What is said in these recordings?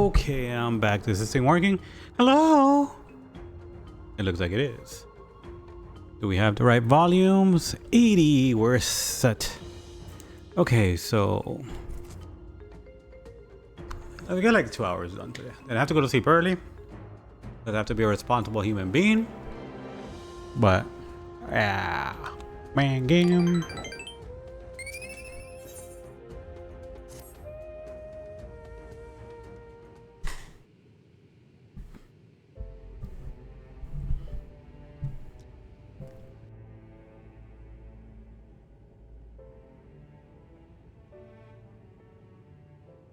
Okay, I'm back. Is this thing working? Hello? It looks like it is. Do we have the right volumes? 80, we're set. Okay, so we got like 2 hours done today. Then I have to go to sleep early, because I have to be a responsible human being. But, yeah, man, game.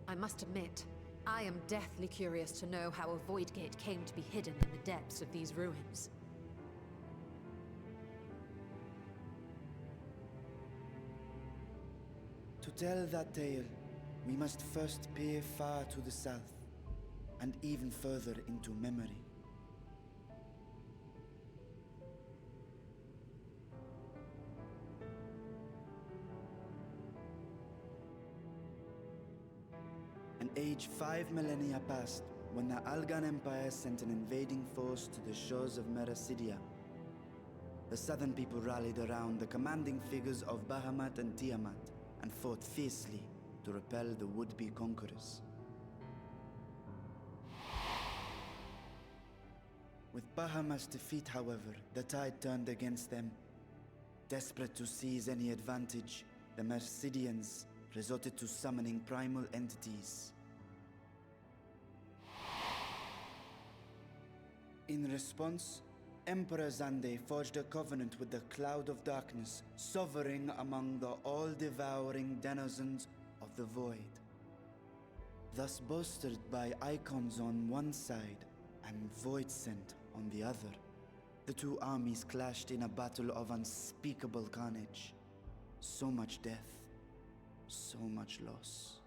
I must admit, I am deathly curious to know how a void gate came to be hidden in the depths of these ruins. To tell that tale, we must first peer far to the south, and even further into memory. An age 5 millennia passed when the Algan Empire sent an invading force to the shores of Merasidia. The southern people rallied around the commanding figures of Bahamut and Tiamat and fought fiercely to repel the would-be conquerors. With Bahamut's defeat, however, the tide turned against them. Desperate to seize any advantage, the Mercidians resorted to summoning primal entities. In response, Emperor Zande forged a covenant with the Cloud of Darkness, sovereign among the all-devouring denizens of the Void. Thus bolstered by icons on one side and Void Scent on the other, the two armies clashed in a battle of unspeakable carnage. So much death, so much loss.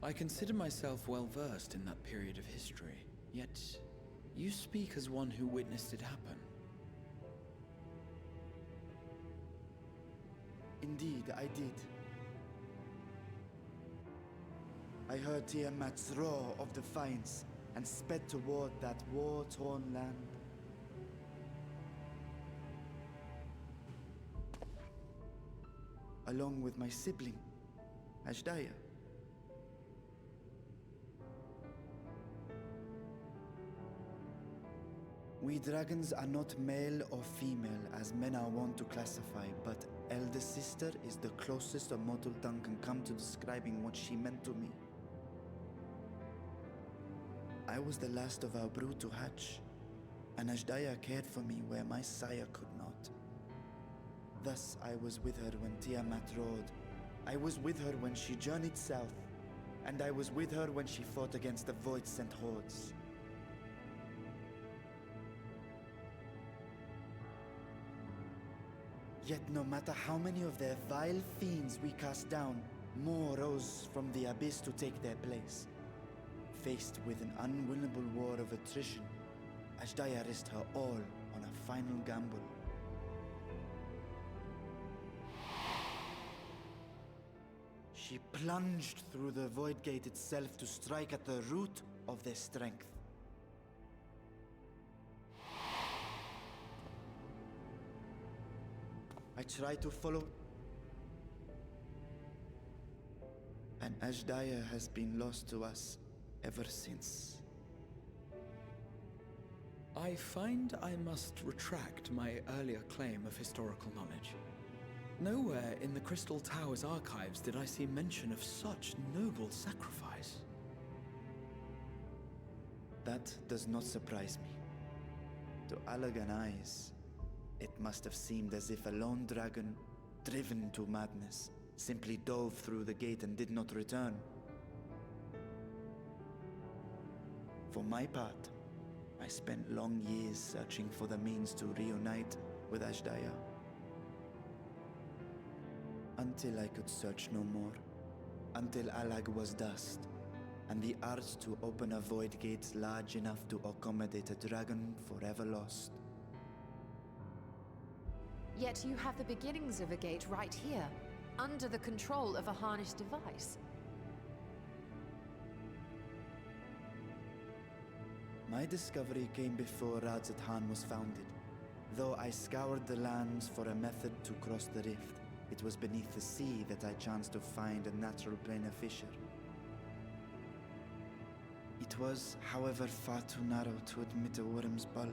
I consider myself well versed in that period of history, yet you speak as one who witnessed it happen. Indeed, I did. I heard Tiamat's roar of defiance and sped toward that war-torn land. Along with my sibling, Ashdaya. We dragons are not male or female as men are wont to classify, but elder sister is the closest a mortal tongue can come to describing what she meant to me. I was the last of our brood to hatch, and Ashdaya cared for me where my sire could not. Thus I was with her when Tiamat roared. I was with her when she journeyed south, and I was with her when she fought against the Void-sent hordes. Yet no matter how many of their vile fiends we cast down, more rose from the abyss to take their place. Faced with an unwinnable war of attrition, Ashdaya risked her all on a final gamble. She plunged through the Void Gate itself to strike at the root of their strength. I tried to follow, and Ashdaya has been lost to us ever since. I find I must retract my earlier claim of historical knowledge. Nowhere in the Crystal Tower's archives did I see mention of such noble sacrifice. That does not surprise me. To Allagan eyes, it must have seemed as if a lone dragon, driven to madness, simply dove through the gate and did not return. For my part, I spent long years searching for the means to reunite with Ashdaya. Until I could search no more. Until Allag was dust, and the art to open a void gate large enough to accommodate a dragon forever lost. Yet you have the beginnings of a gate right here. under the control of a harnessed device. My discovery came before Radzat was founded. Though I scoured the lands for a method to cross the rift, it was beneath the sea that I chanced to find a natural planar fissure. It was, however, far too narrow to admit a worm's bulk.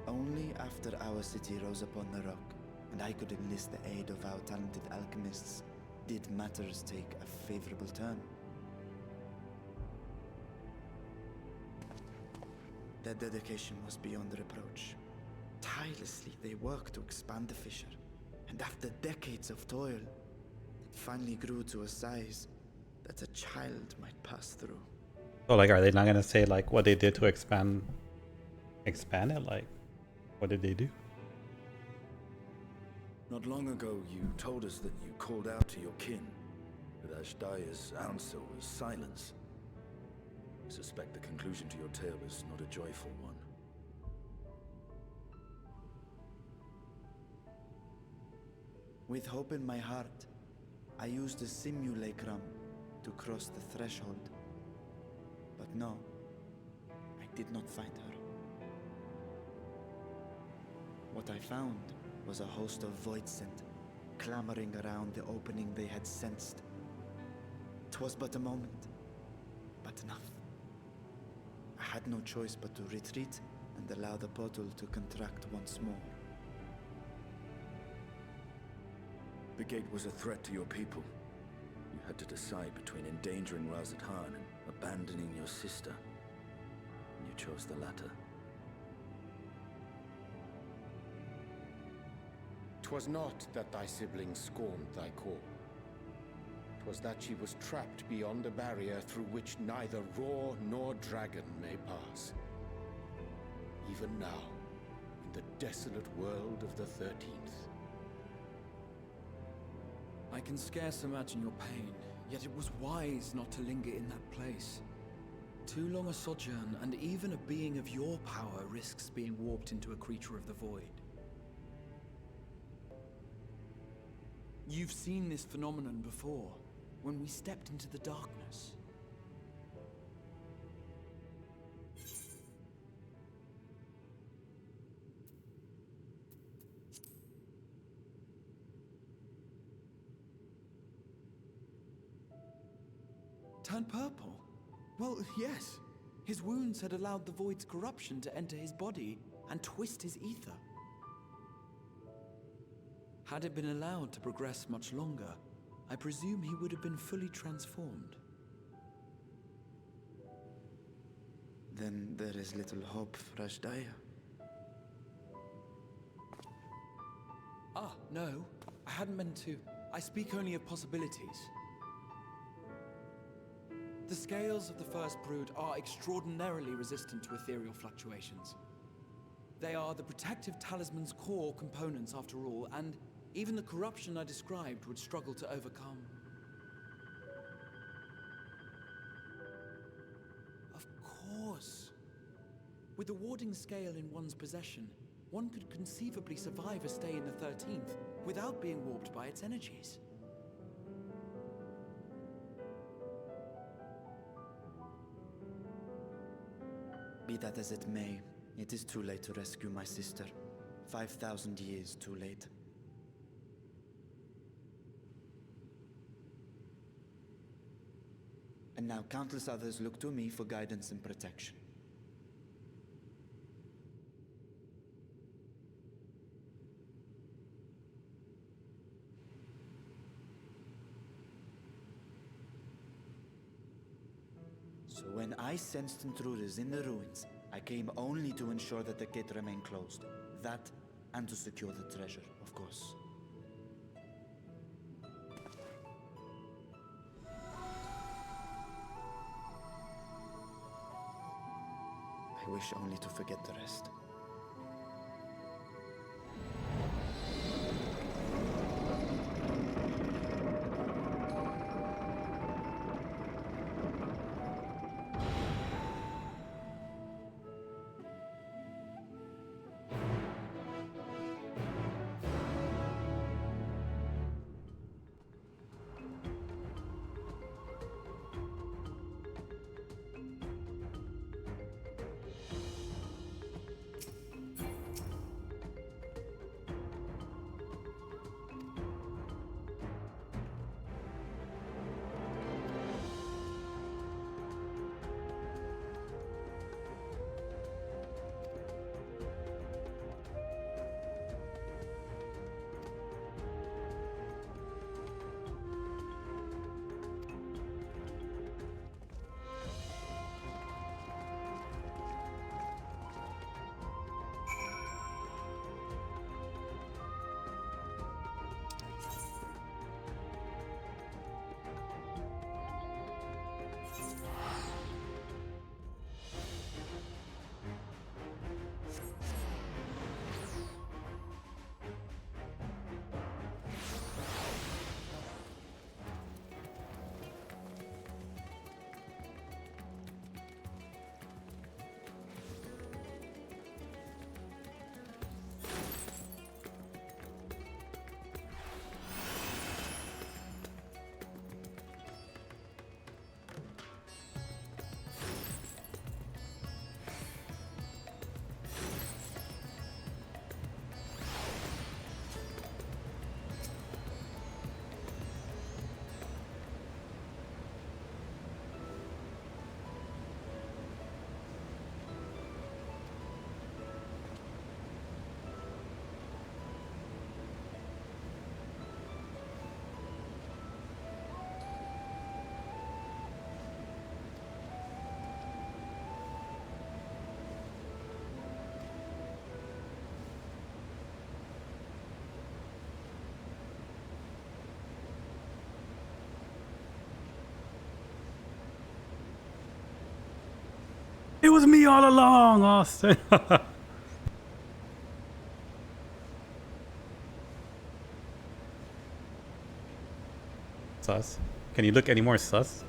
Only after our city rose upon the rock, and I could enlist the aid of our talented alchemists, did matters take a favorable turn. Their dedication was beyond reproach. Tirelessly they worked to expand the fissure, and after decades of toil, it finally grew to a size that a child might pass through. So like, are they not gonna say like what they did to expand it? Like, what did they do? Not long ago, you told us that you called out to your kin, but Ashdaya's answer was silence. I suspect the conclusion to your tale was not a joyful one. With hope in my heart, I used the simulacrum to cross the threshold. But no, I did not find her. What I found was a host of voidsent, clamoring around the opening they had sensed. 'Twas but a moment, but enough. I had no choice but to retreat and allow the portal to contract once more. The gate was a threat to your people. You had to decide between endangering Razathan and abandoning your sister. You chose the latter. 'Twas not that thy sibling scorned thy call. 'Twas that she was trapped beyond a barrier through which neither roar nor dragon may pass. Even now, in the desolate world of the 13th. I can scarce imagine your pain, yet it was wise not to linger in that place. Too long a sojourn, and even a being of your power risks being warped into a creature of the void. You've seen this phenomenon before, when we stepped into the darkness. Turned purple? Well, yes. His wounds had allowed the void's corruption to enter his body and twist his ether. Had it been allowed to progress much longer, I presume he would have been fully transformed. Then there is little hope for Ashdaya. Ah, no. I hadn't meant to. I speak only of possibilities. The scales of the first brood are extraordinarily resistant to ethereal fluctuations. They are the protective talisman's core components after all, and even the corruption I described would struggle to overcome. Of course. With the warding scale in one's possession, one could conceivably survive a stay in the 13th without being warped by its energies. Be that as it may, it is too late to rescue my sister. 5,000 years too late. And now countless others look to me for guidance and protection. So when I sensed intruders in the ruins, I came only to ensure that the gate remained closed. That, and to secure the treasure, of course. I wish only to forget the rest. It was me all along, Austin. Sus. Can you look any more sus?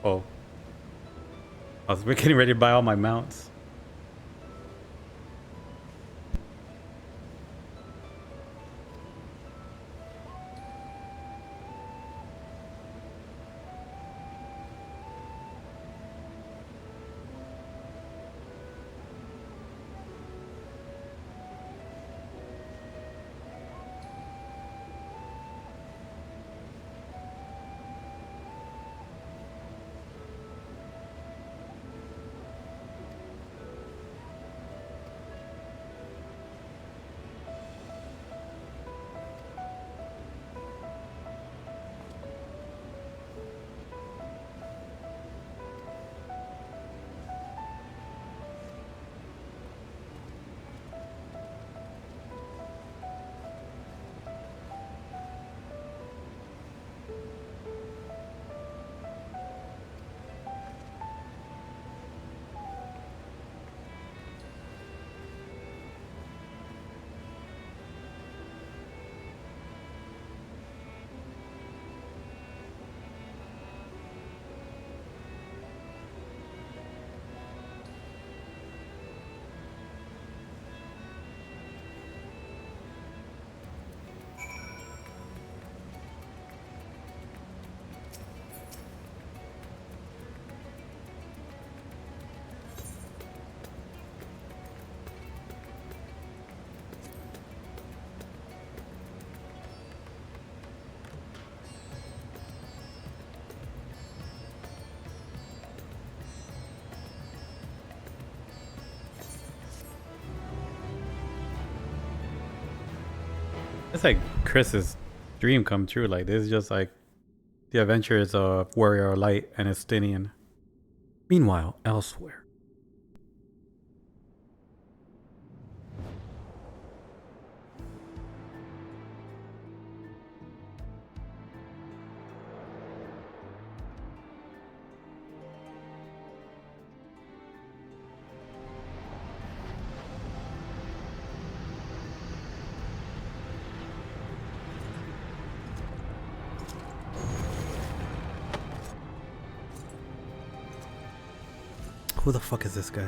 Oh. I was getting ready to buy all my mounts. It's like Chris's dream come true. Like this is just like the adventures of Warrior of Light and Estinian. Meanwhile, elsewhere. Who the fuck is this guy?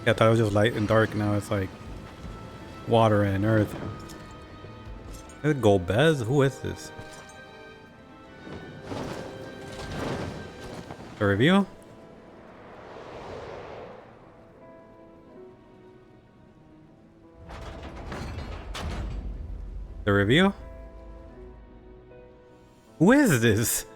Yeah, I thought it was just light and dark. Now it's like water and earth. Is it Golbez? Who is this? The review? The review? Who is this?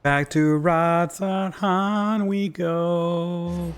Back to Ratsarhan we go.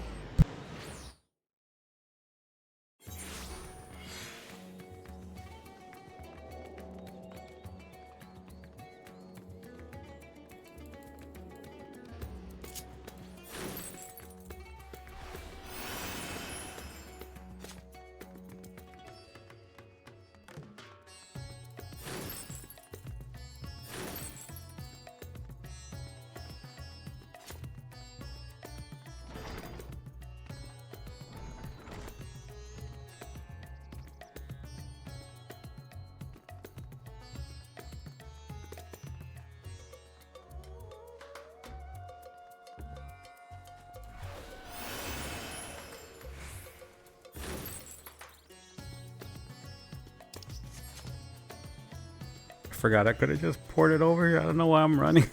Forgot I could have just poured it over here. I don't know why I'm running.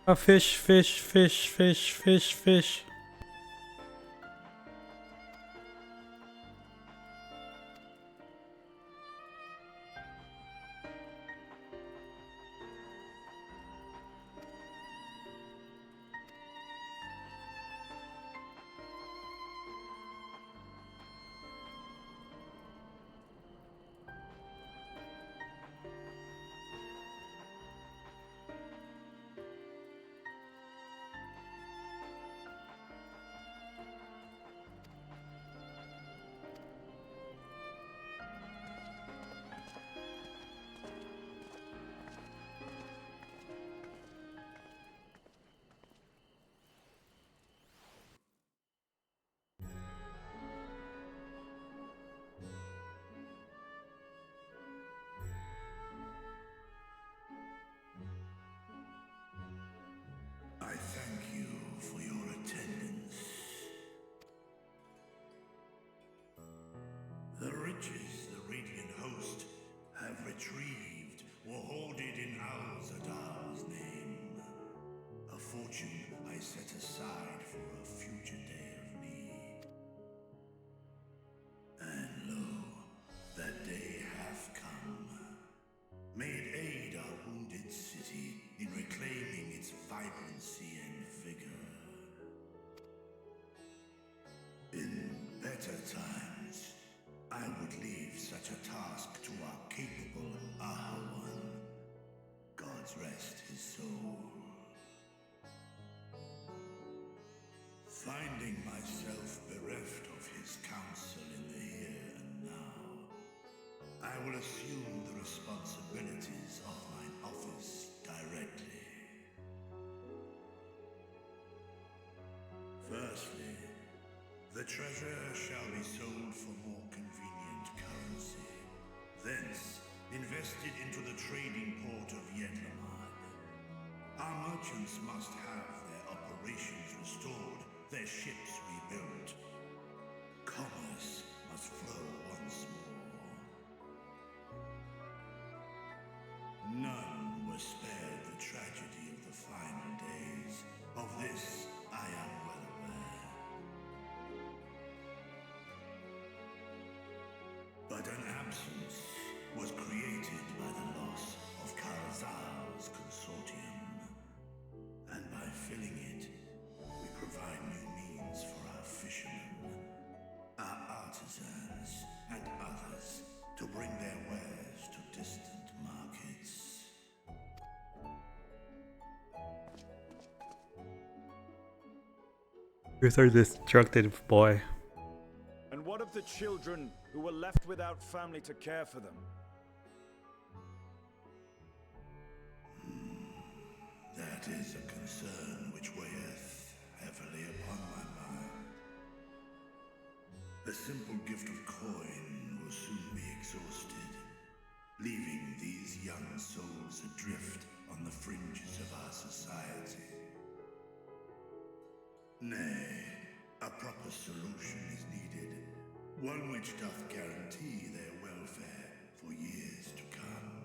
A fish, fish, fish, fish, fish, fish. I thank you for your attendance. The riches the Radiant Host have retrieved were hoarded in Al-Zadar's name. A fortune I set aside for a future day of need. And lo, that day hath come. Made aid our wounded city in reclaiming its vibrancy and vigor. In better times, I would leave such a task to our capable Ahawan. God's rest his soul. Finding myself bereft of his counsel in the here and now, I will assume the responsibilities of mine office directly. Firstly, the treasure shall be sold for more convenient currency. Thence, invested into the trading port of Yedlamad. Our merchants must have their operations restored, their ships rebuilt. Commerce must flow once more. None were spared the tragedy of the final days. Of this, I am well aware. But an absence Here's our destructive boy. And what of the children who were left without family to care for them? That is a concern which weigheth heavily upon my mind. A simple gift of coin will soon be exhausted, leaving these young souls adrift on the fringes of our society. Nay, a proper solution is needed, one which doth guarantee their welfare for years to come.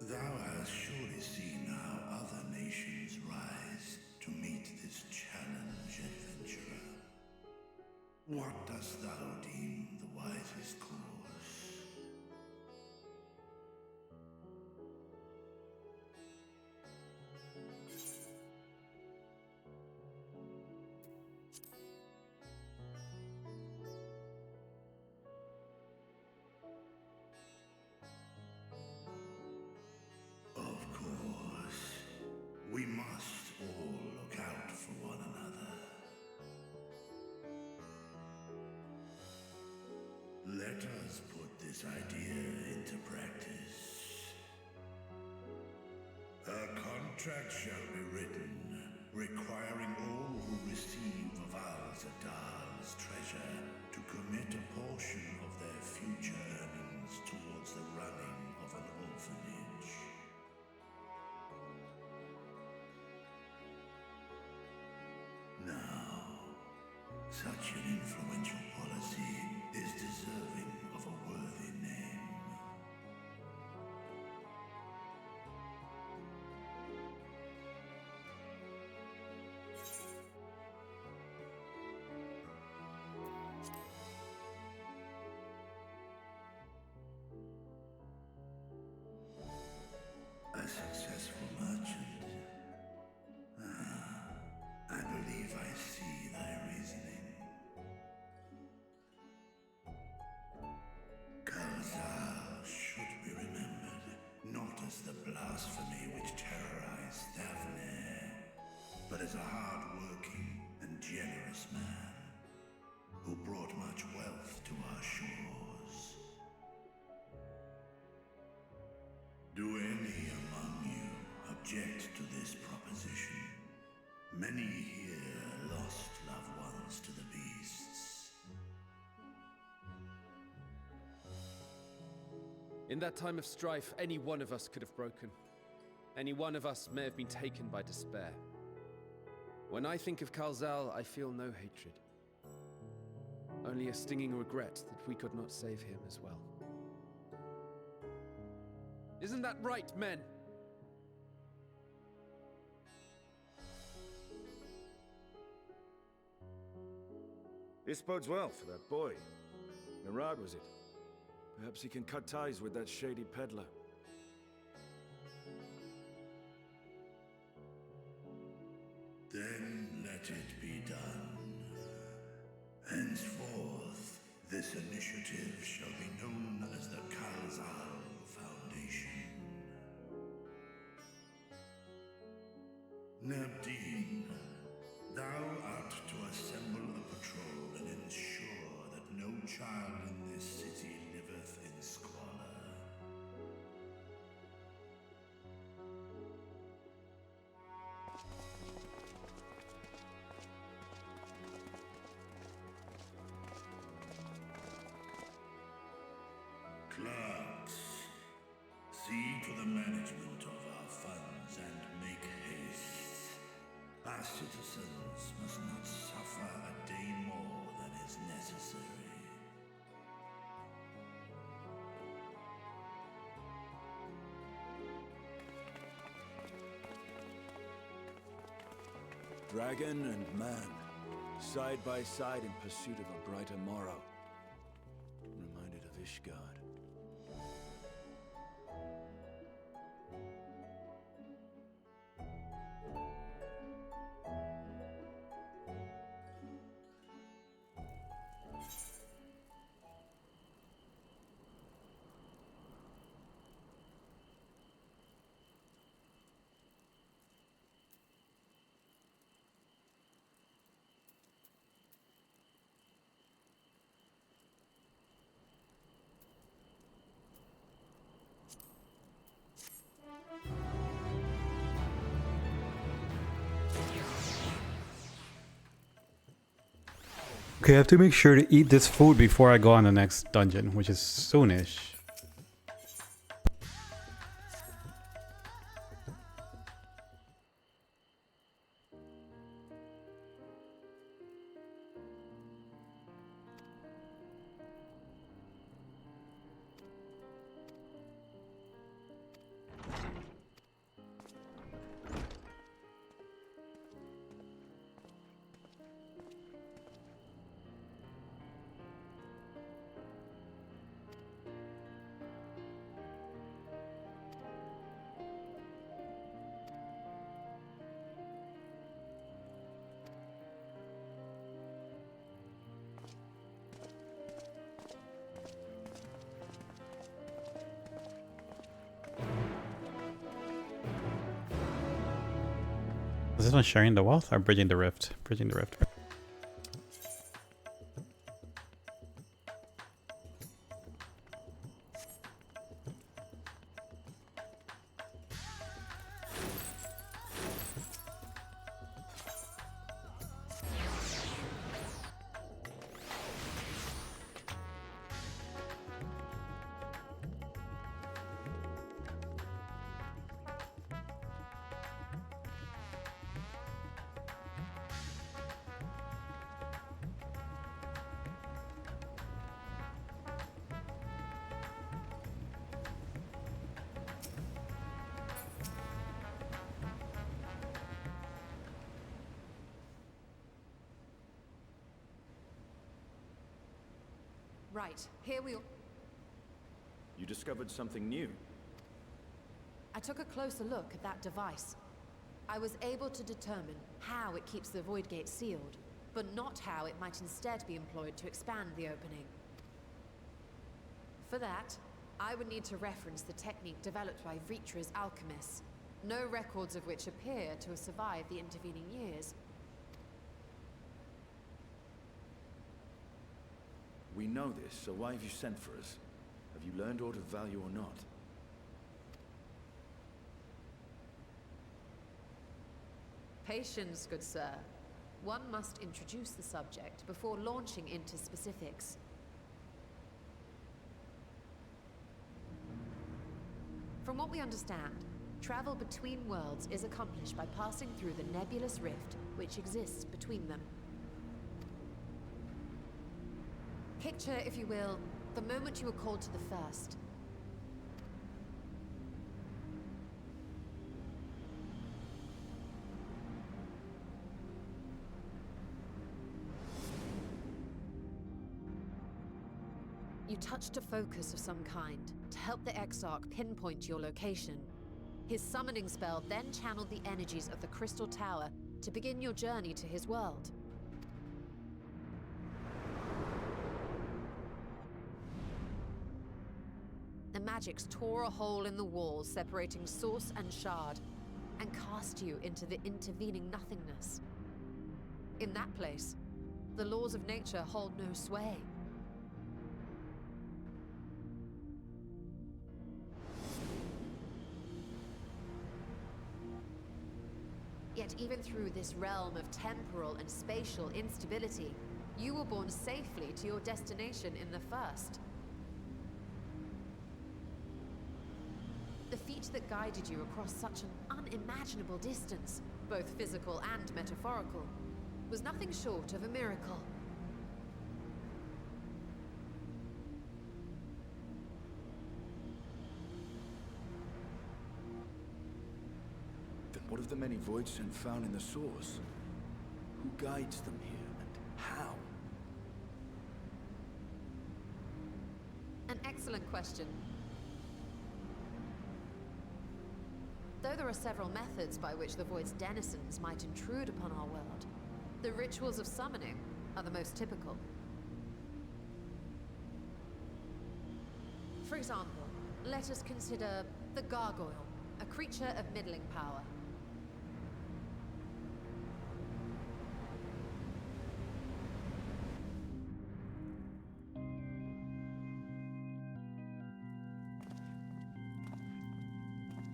Thou hast surely seen how other nations rise to meet this challenge, adventurer. What dost thou deem the wisest course? Of course, we must all look out for one another. Let us put this idea into practice. A contract shall be written, requiring all who receive of Al-Zadal's treasure to commit a portion of their future earnings towards the running of an orphanage. Now, such an influential policy is deserving of a worthy name. A successful merchant. I believe I see thy reasoning. Kalzal should be remembered, not as the blasphemy which terrorized Thavne, but as a hard-working and generous man who brought much wealth to our shores. Do any among you object to this proposition? Many here lost loved ones to the beasts. In that time of strife, any one of us could have broken. Any one of us may have been taken by despair. When I think of Kalzal, I feel no hatred. Only a stinging regret that we could not save him as well. Isn't that right, men? This bodes well for that boy. Narad, was it? Perhaps he can cut ties with that shady peddler. Then let it be done. Henceforth, this initiative shall be known as the Kalzal Foundation. Nabdeen, thou art to assemble a patrol and ensure that no child in this city liveth in squalor. Clerks, see to the management of our funds and make haste. Our citizens must not suffer a day more than is necessary. Dragon and man, side by side in pursuit of a brighter morrow. Reminded of Ishgard. Okay, I have to make sure to eat this food before I go on the next dungeon, which is soonish. Is this one sharing the wealth or bridging the rift? Bridging the rift. Right, here we are. You discovered something new. I took a closer look at that device. I was able to determine how it keeps the Void Gate sealed, but not how it might instead be employed to expand the opening. For that, I would need to reference the technique developed by Vritra's alchemists, no records of which appear to have survived the intervening years. We know this, so why have you sent for us? Have you learned aught of value or not? Patience, good sir. One must introduce the subject before launching into specifics. From what we understand, travel between worlds is accomplished by passing through the nebulous rift which exists between them. Picture, if you will, the moment you were called to the first. You touched a focus of some kind to help the Exarch pinpoint your location. His summoning spell then channeled the energies of the Crystal Tower to begin your journey to his world. The magics tore a hole in the walls separating source and shard, and cast you into the intervening nothingness. In that place, the laws of nature hold no sway. Yet even through this realm of temporal and spatial instability, you were borne safely to your destination in the first. The feat that guided you across such an unimaginable distance, both physical and metaphorical, was nothing short of a miracle. Then what of the many voidsent found in the source? Who guides them here, and how? An excellent question. Though there are several methods by which the Void's denizens might intrude upon our world, the rituals of summoning are the most typical. For example, let us consider the Gargoyle, a creature of middling power.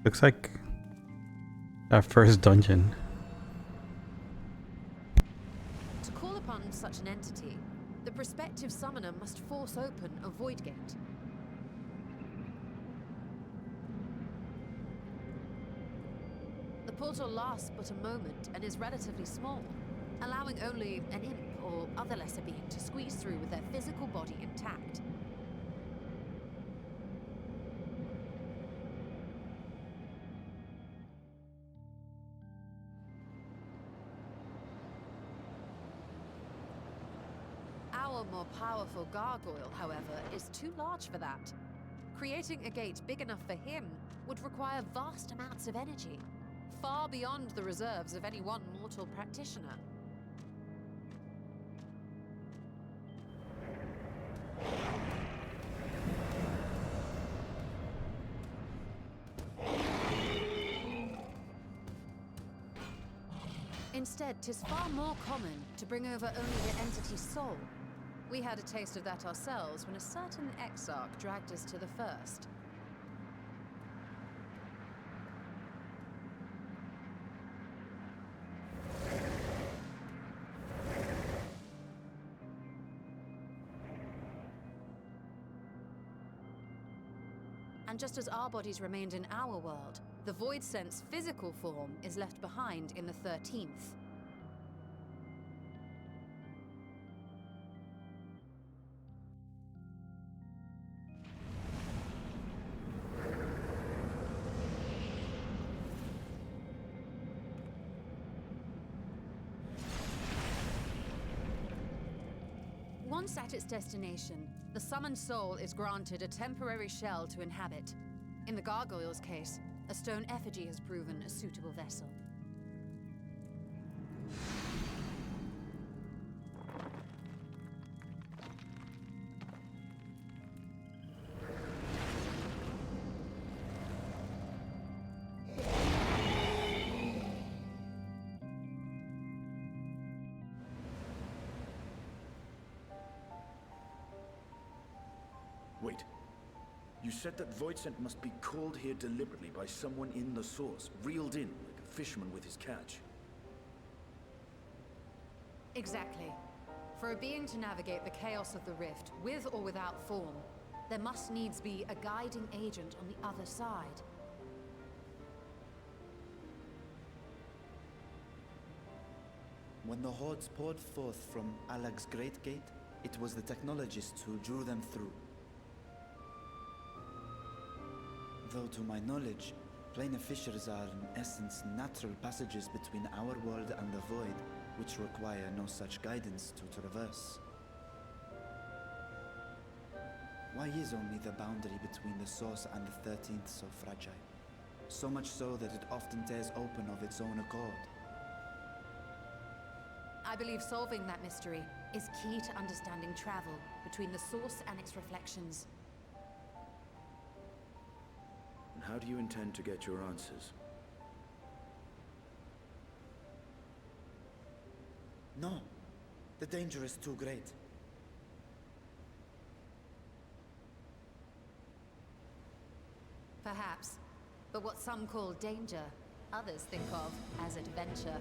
Looks like our first dungeon. To call upon such an entity, active summoner must force open a void gate. The portal lasts but a moment and is relatively small, allowing only an imp or other lesser being to squeeze through with their physical body intact. Our more powerful gargoyle, however, is too large for that. Creating a gate big enough for him would require vast amounts of energy, far beyond the reserves of any one mortal practitioner. Instead, 'tis far more common to bring over only the entity's soul. We had a taste of that ourselves when a certain exarch dragged us to the first. And just as our bodies remained in our world, the Void Sense physical form is left behind in the 13th. Once at its destination, the summoned soul is granted a temporary shell to inhabit. In the gargoyle's case, a stone effigy has proven a suitable vessel. Wait. You said that Voidsent must be called here deliberately by someone in the source, reeled in like a fisherman with his catch. Exactly. For a being to navigate the chaos of the rift, with or without form, there must needs be a guiding agent on the other side. When the hordes poured forth from Alag's Great Gate, it was the technologists who drew them through. Though to my knowledge, planar fissures are in essence natural passages between our world and the void, which require no such guidance to traverse. Why is only the boundary between the source and the 13th so fragile? So much so that it often tears open of its own accord. I believe solving that mystery is key to understanding travel between the source and its reflections. And how do you intend to get your answers? No, the danger is too great. Perhaps. But what some call danger, others think of as adventure.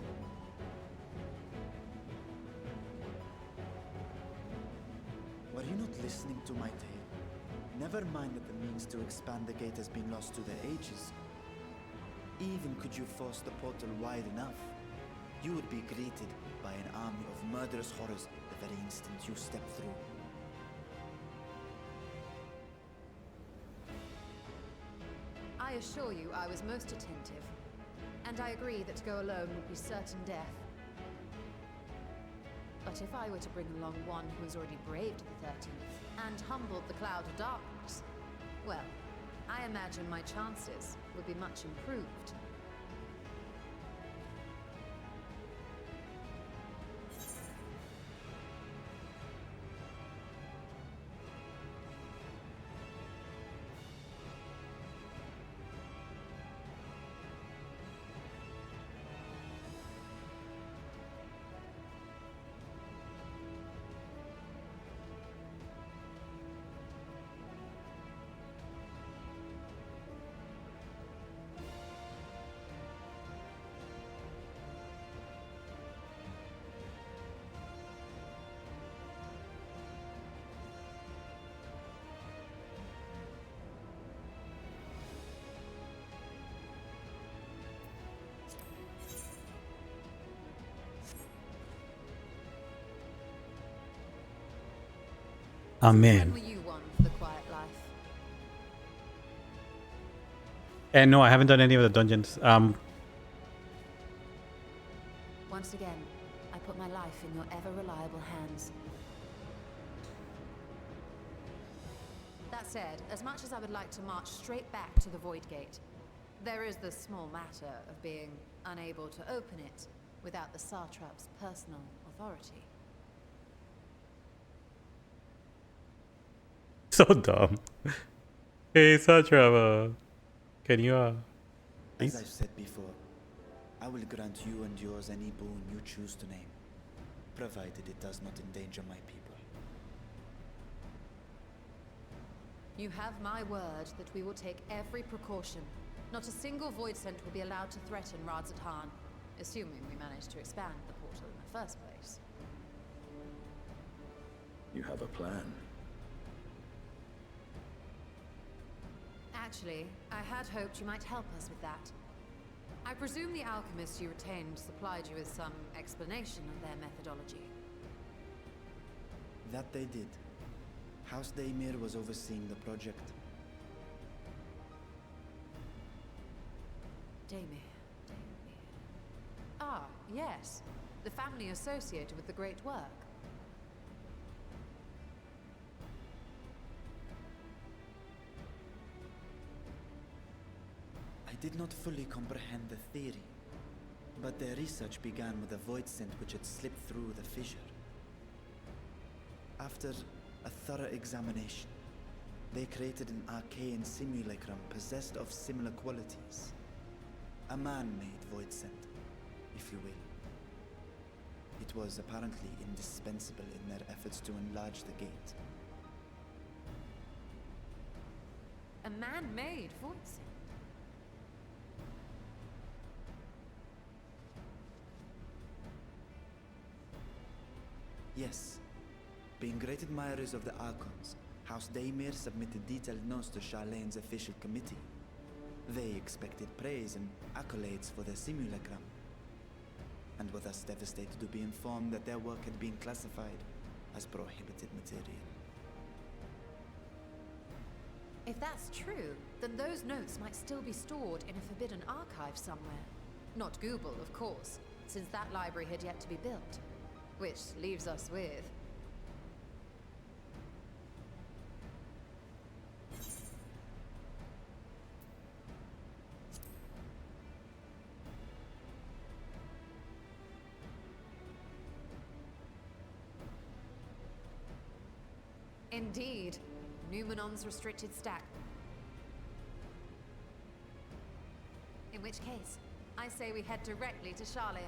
Were you not listening to my tale? Never mind that the means to expand the gate has been lost to the ages. Even could you force the portal wide enough, you would be greeted by an army of murderous horrors the very instant you step through. I assure you I was most attentive. And I agree that to go alone would be certain death. But if I were to bring along one who has already braved the 13th and humbled the cloud of darkness, well, I imagine my chances would be much improved. I'm When in. were you one for the quiet life? And no, I haven't done any of the dungeons. Once again, I put my life in your ever-reliable hands. That said, as much as I would like to march straight back to the Void Gate, there is the small matter of being unable to open it without the Satrap's personal authority. So dumb. Hey, Satrava. Can you, As please? I've said before, I will grant you and yours any boon you choose to name, provided it does not endanger my people. You have my word that we will take every precaution. Not a single void scent will be allowed to threaten Radzatan, assuming we manage to expand the portal in the first place. You have a plan. Actually, I had hoped you might help us with that. I presume the alchemists you retained supplied you with some explanation of their methodology. That they did. House Daemir was overseeing the project. Daemir. Ah, yes. The family associated with the great work. I did not fully comprehend the theory, but their research began with a void scent which had slipped through the fissure. After a thorough examination, they created an arcane simulacrum possessed of similar qualities. A man-made void scent, if you will. It was apparently indispensable in their efforts to enlarge the gate. A man-made void scent? Yes. Being great admirers of the Archons, House Daemir submitted detailed notes to Charlene's official committee. They expected praise and accolades for their simulacrum, and were thus devastated to be informed that their work had been classified as prohibited material. If that's true, then those notes might still be stored in a forbidden archive somewhere. Not Google, of course, since that library had yet to be built. Which leaves us with... Indeed. Numenon's restricted stack. In which case, I say we head directly to Charlene.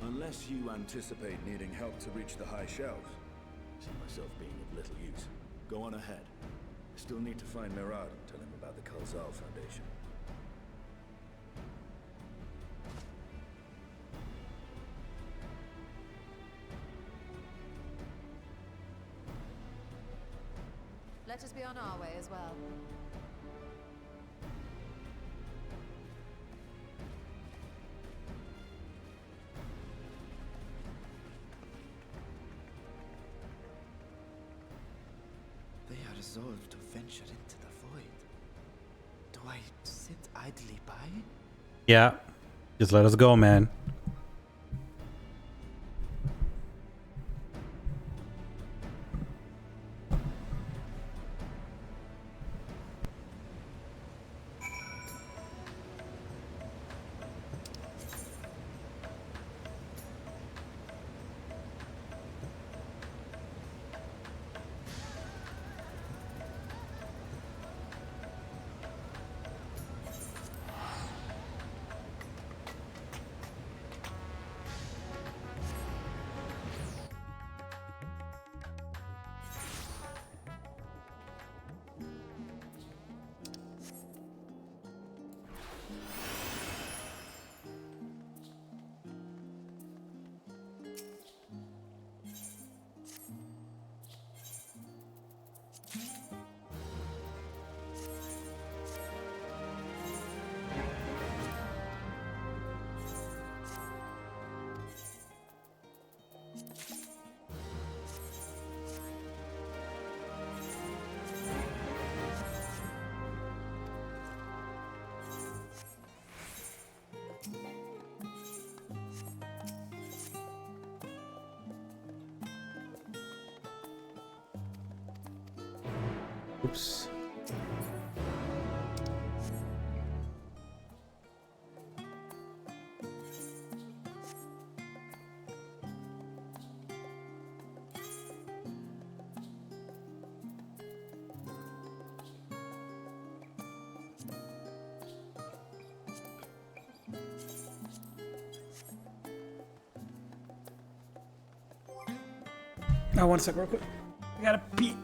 Unless you anticipate needing help to reach the high shelves. See myself being of little use. Go on ahead. I still need to find Mirad and tell him about the Kalzal Foundation. Let us be on our way as well. They are resolved to venture into the void. Do I sit idly by? Yeah. Just let us go, man. Oops. Now, 1 sec, real quick. I gotta pee.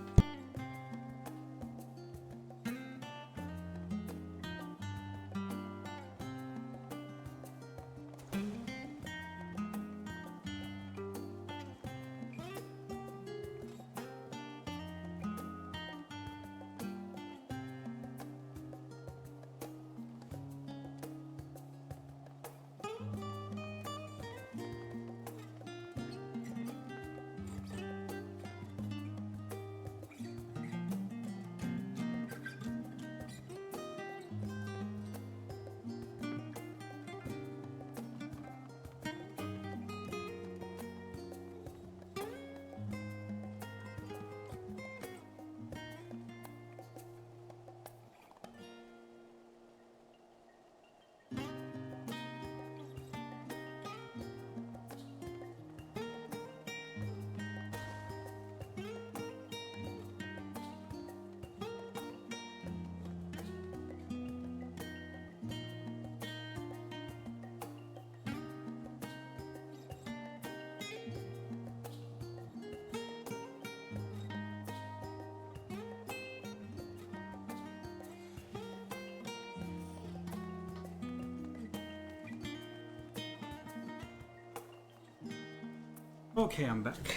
Okay, I'm back.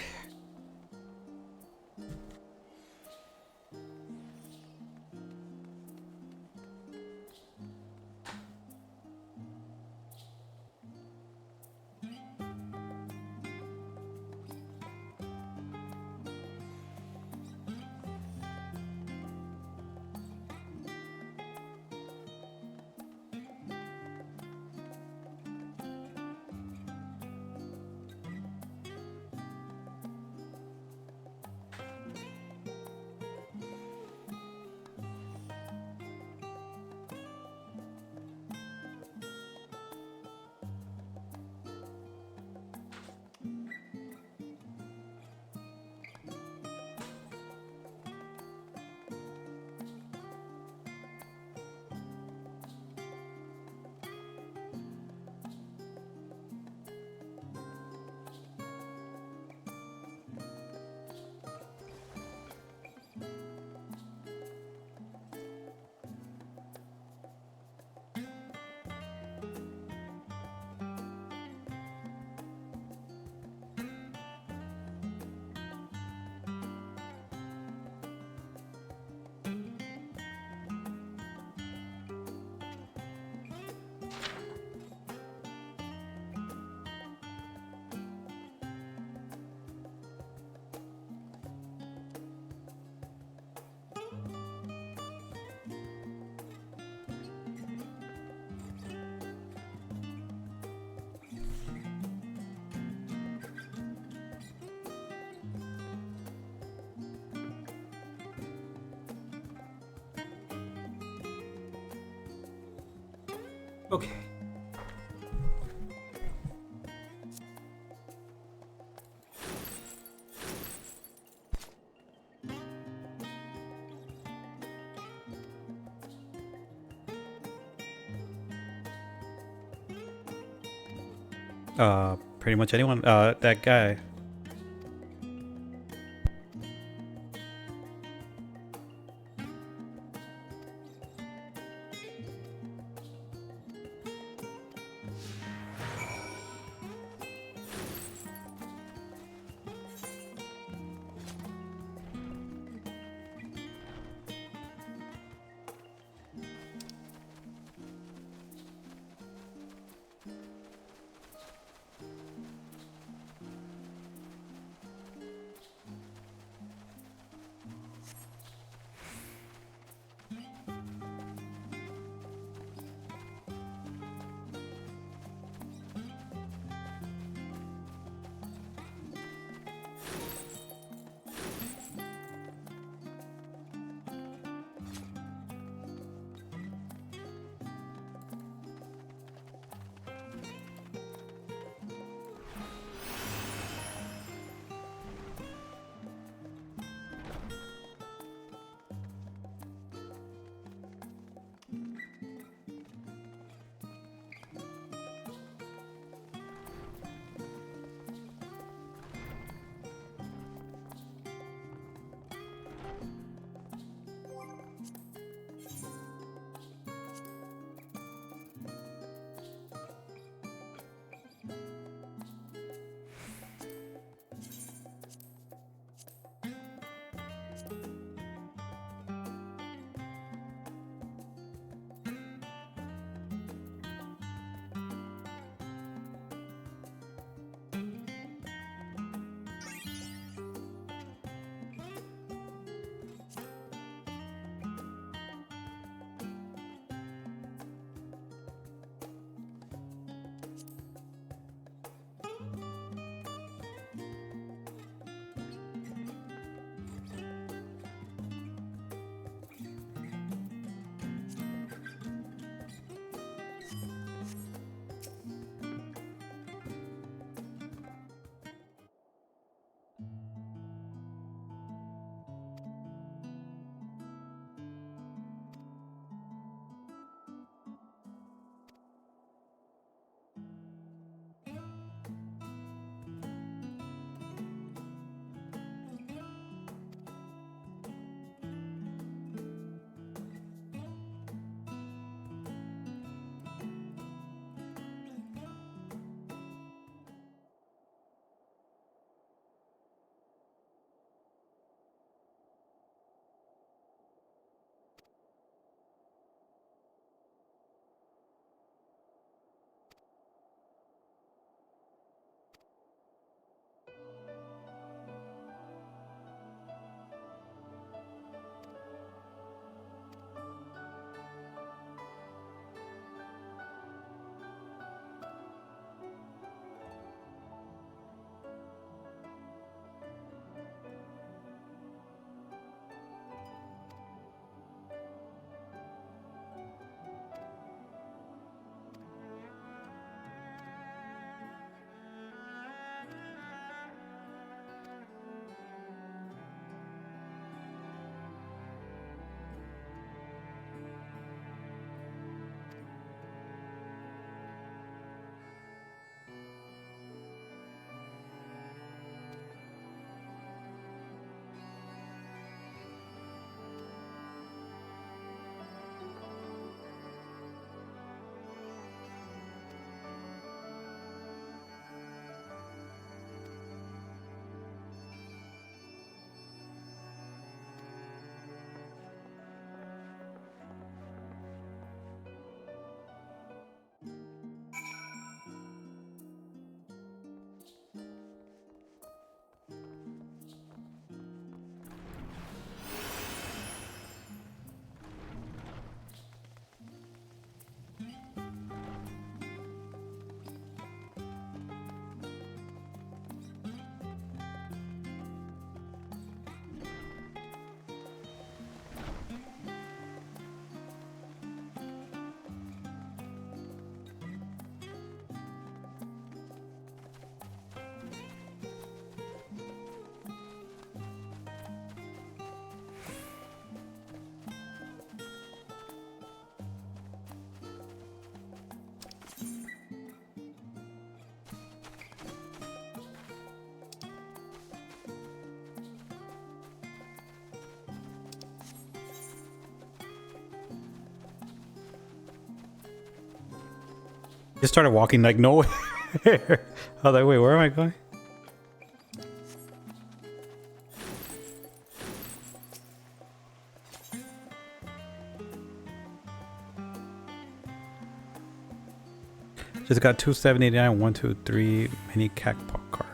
Okay. Pretty much anyone. That guy. Just started walking like nowhere. I was like, wait, where am I going? Just got 279, 123 mini cacpot card.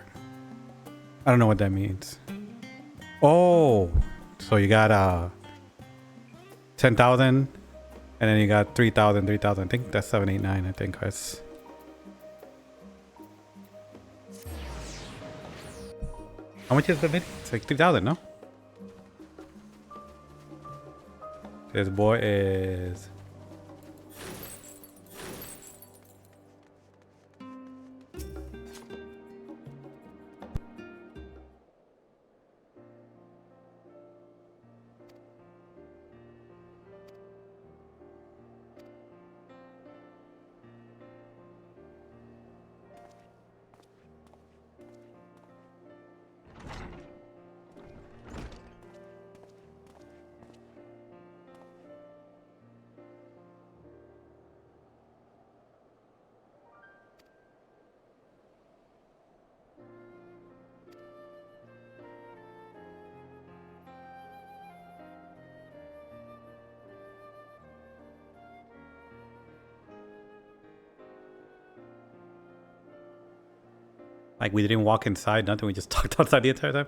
I don't know what that means. Oh, so you got 10,000 and then you got 3,000, 3,000. I think that's 789. I think that's. How much is the mini? It's like 3,000, no? This boy is. Like we didn't walk inside, nothing. We just talked outside the entire time.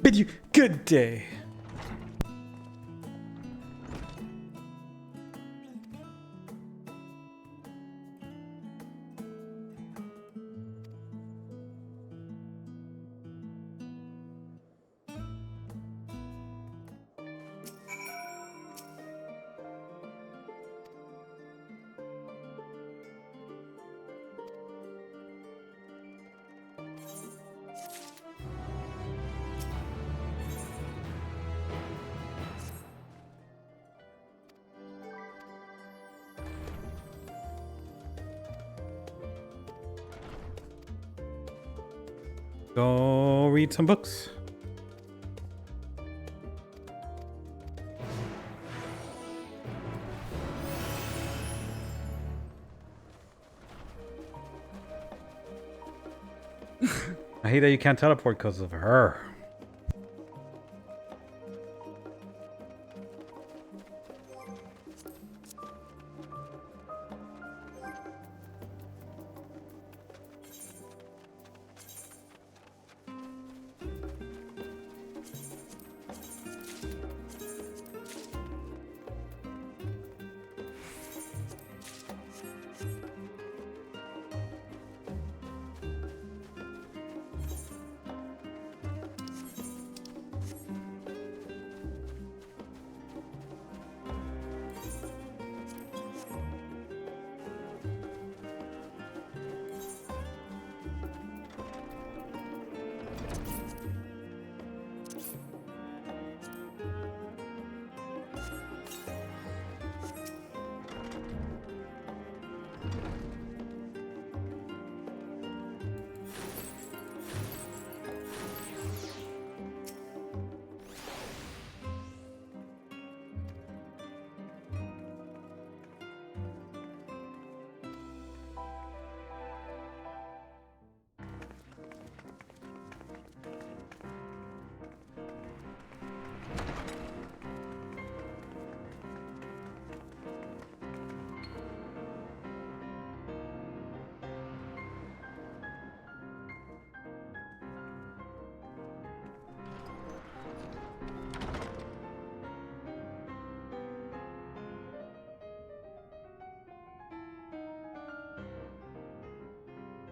Bid you good day. Go read some books. I hate that you can't teleport because of her.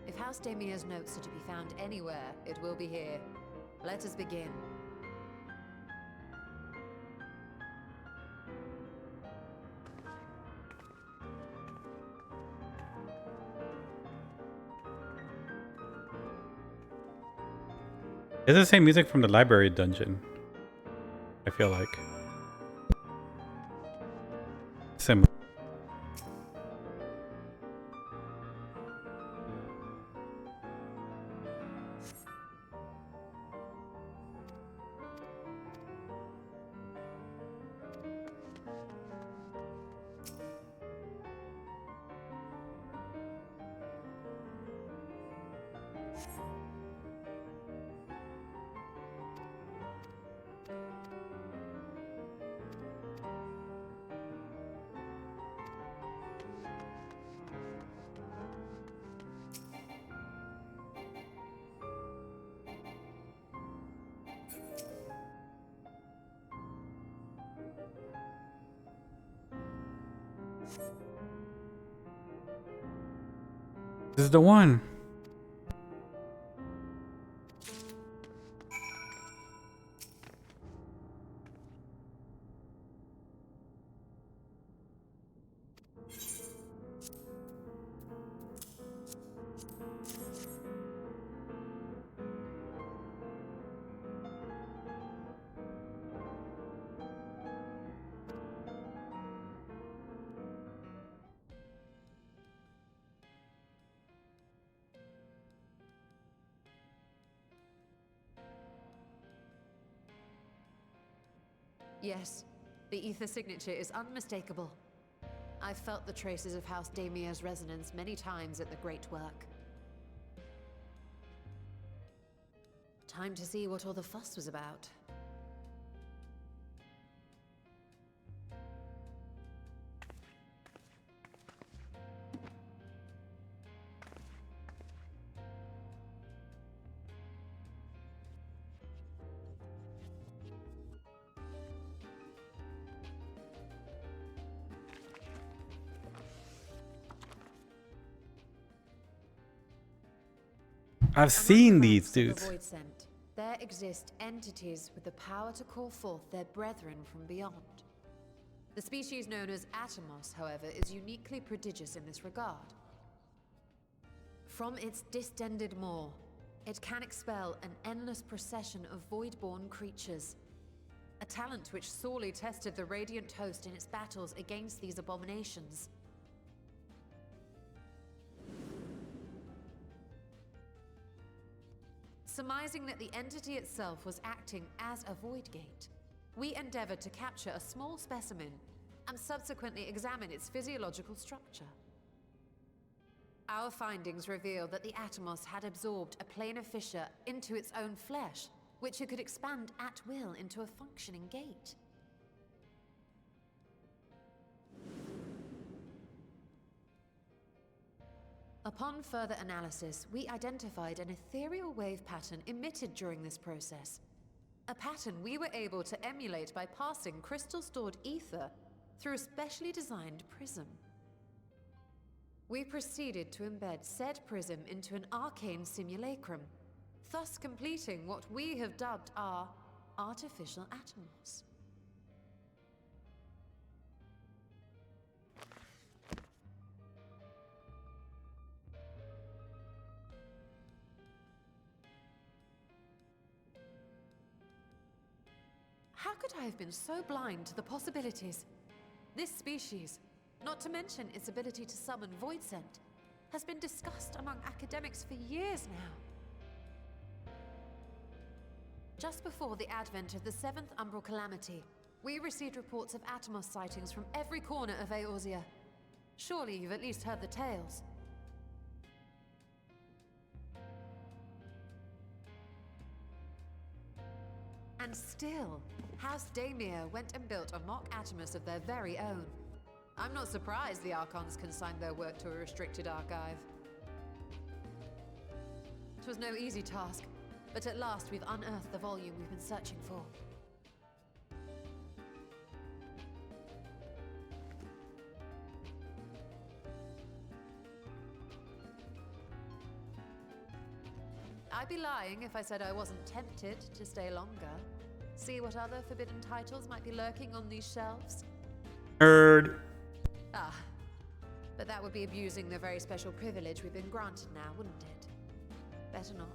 If House Damia's notes are to be found anywhere, it will be here. Let us begin. It's the same music from the library dungeon. I feel like. Similar. This is the one. Yes, the ether signature is unmistakable. I've felt the traces of House Damia's resonance many times at the Great Work. Time to see what all the fuss was about. I've seen these Among the dudes. Void Sent, there exist entities with the power to call forth their brethren from beyond. The species known as Atomos, however, is uniquely prodigious in this regard. From its distended maw, it can expel an endless procession of void-born creatures. A talent which sorely tested the Radiant Host in its battles against these abominations. Surmising that the entity itself was acting as a void gate, we endeavored to capture a small specimen and subsequently examine its physiological structure. Our findings reveal that the Atomos had absorbed a planar fissure into its own flesh, which it could expand at will into a functioning gate. Upon further analysis, we identified an ethereal wave pattern emitted during this process. A pattern we were able to emulate by passing crystal-stored ether through a specially designed prism. We proceeded to embed said prism into an arcane simulacrum, thus completing what we have dubbed our artificial Atomos. How could I have been so blind to the possibilities? This species, not to mention its ability to summon void scent, has been discussed among academics for years now. Just before the advent of the 7th Umbral Calamity, we received reports of Atomos sightings from every corner of Eorzea. Surely you've at least heard the tales. And still, House Daemir went and built a mock Atomos of their very own. I'm not surprised the Archons consigned their work to a restricted archive. It was no easy task, but at last we've unearthed the volume we've been searching for. I'd be lying if I said I wasn't tempted to stay longer. See what other forbidden titles might be lurking on these shelves. Nerd. Ah, but that would be abusing the very special privilege we've been granted now, wouldn't it? Better not.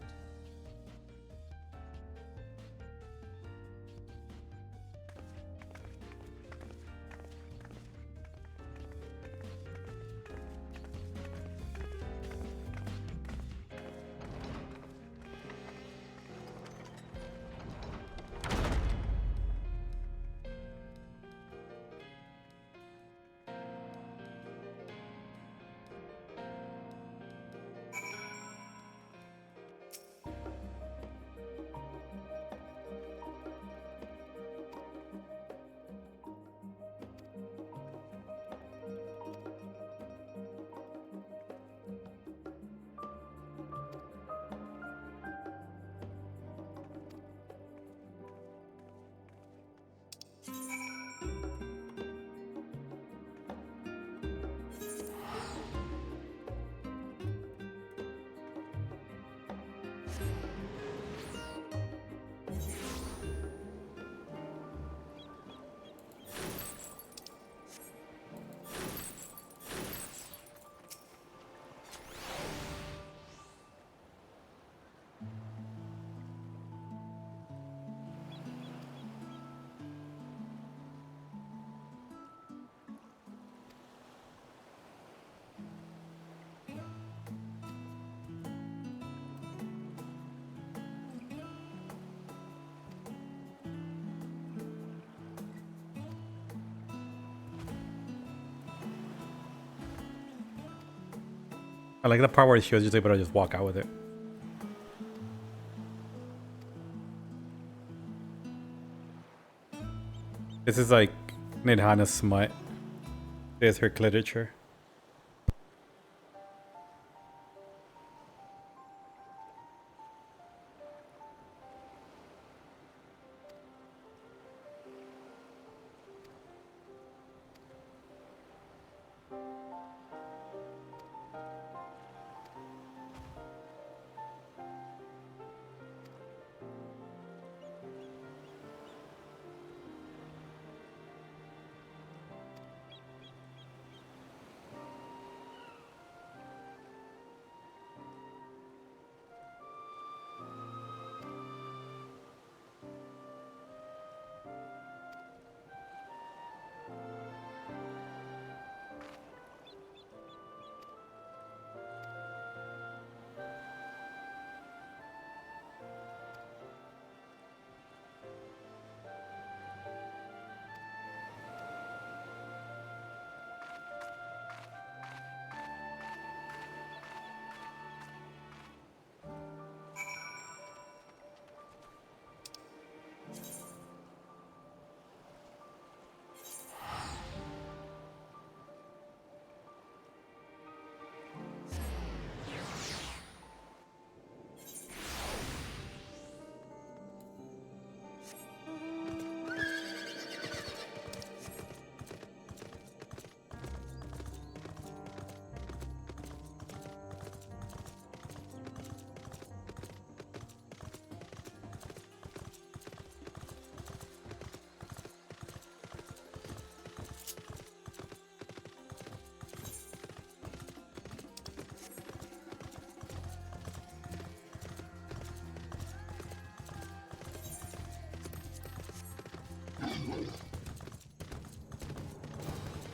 I like the part where she was just able to just walk out with it. This is like Nidhana's smut. There's her literature.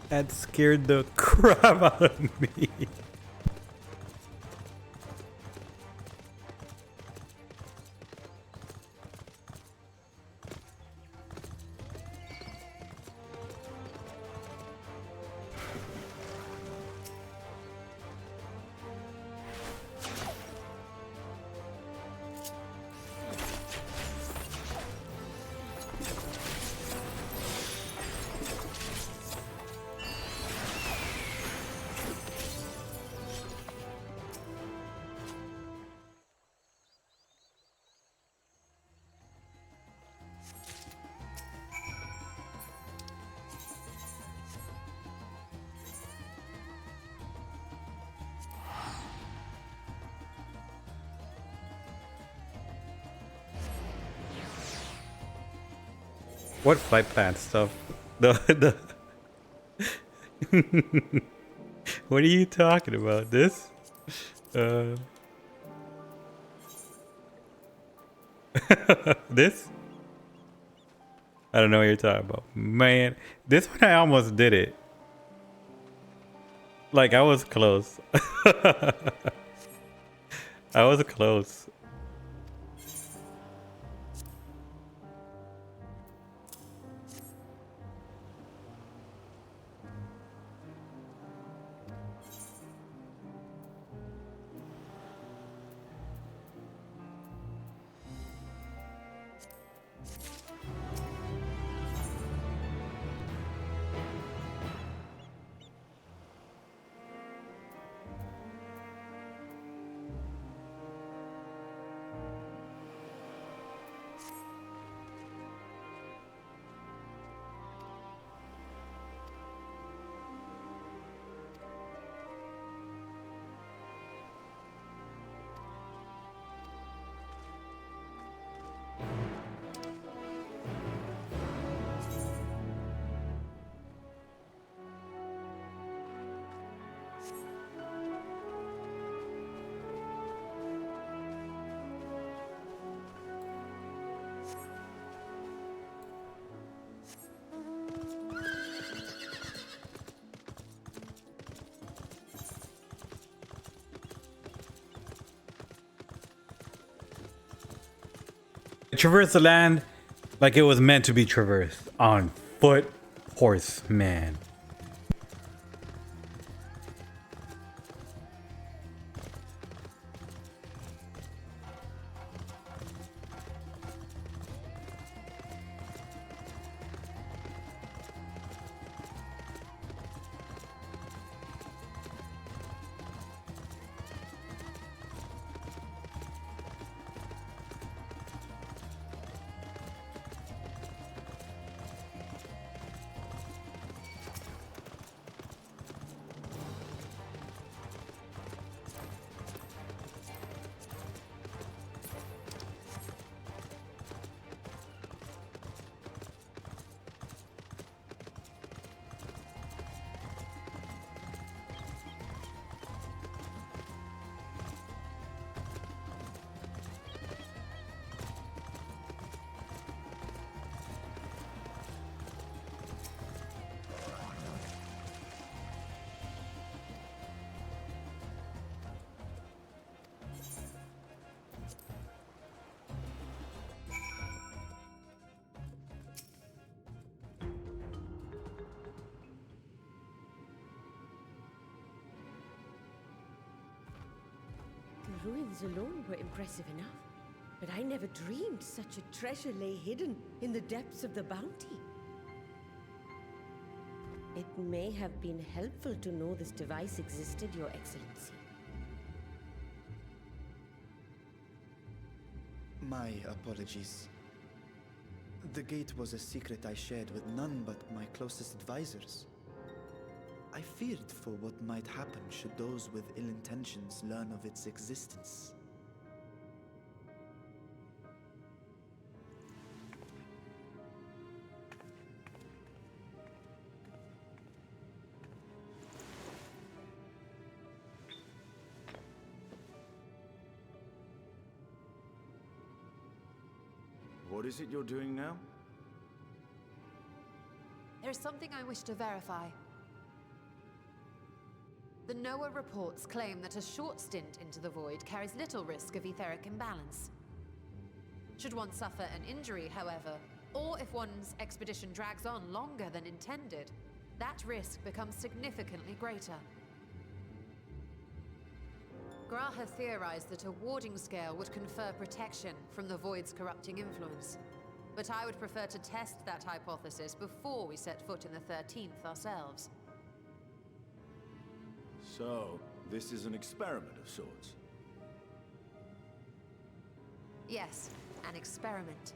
That scared the crap out of me. What flight plan stuff? The what are you talking about? This? This? I don't know what you're talking about. Man, this one I almost did it. Like I was close. I was close. Traverse the land like it was meant to be traversed on foot, horse, man. The ruins alone were impressive enough, but I never dreamed such a treasure lay hidden in the depths of the bounty. It may have been helpful to know this device existed, Your Excellency. My apologies. The gate was a secret I shared with none but my closest advisors. I feared for what might happen should those with ill intentions learn of its existence. What is it you're doing now? There's something I wish to verify. The NOAA reports claim that a short stint into the void carries little risk of etheric imbalance. Should one suffer an injury, however, or if one's expedition drags on longer than intended, that risk becomes significantly greater. Graha theorized that a warding scale would confer protection from the void's corrupting influence. But I would prefer to test that hypothesis before we set foot in the 13th ourselves. So, this is an experiment of sorts. Yes, an experiment.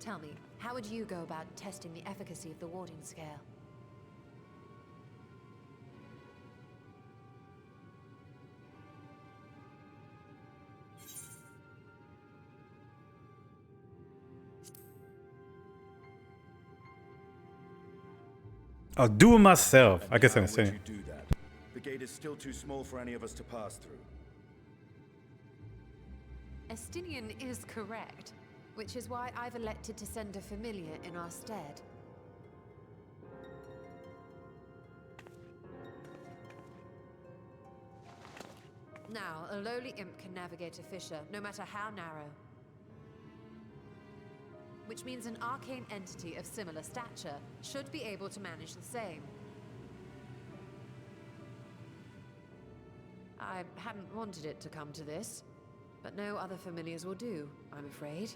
Tell me, how would you go about testing the efficacy of the warding scale? I'll do it myself. I guess How I'm would saying. you do that? The gate is still too small for any of us to pass through. Estinian is correct, which is why I've elected to send a familiar in our stead. Now, a lowly imp can navigate a fissure, no matter how narrow. Which means an arcane entity of similar stature should be able to manage the same. I hadn't wanted it to come to this, but no other familiars will do, I'm afraid.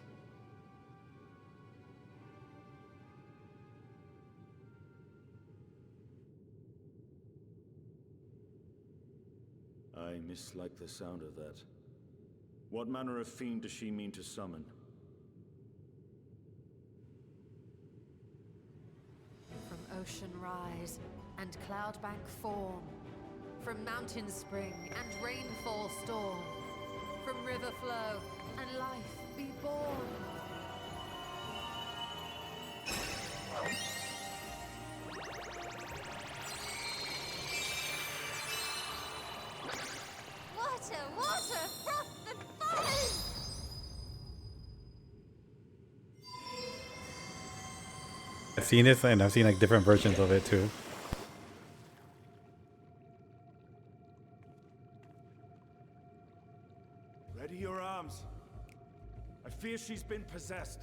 I mislike the sound of that. What manner of fiend does she mean to summon? From ocean rise and cloudbank form, from mountain spring and rainfall storm, from river flow and life be born. Water, water, froth and foam! I've seen this and I've seen like different versions of it too. Ready your arms. I fear she's been possessed.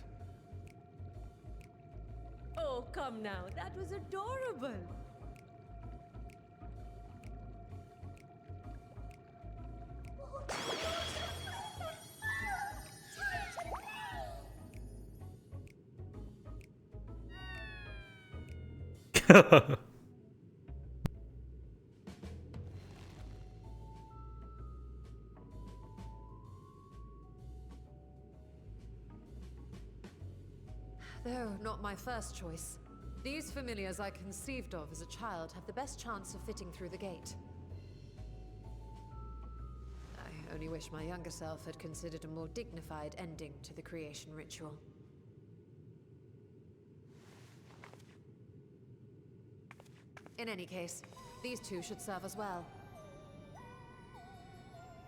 Oh, come now. That was adorable. Though not my first choice. These familiars I conceived of as a child have the best chance of fitting through the gate. I only wish my younger self had considered a more dignified ending to the creation ritual. In any case, these two should serve as well.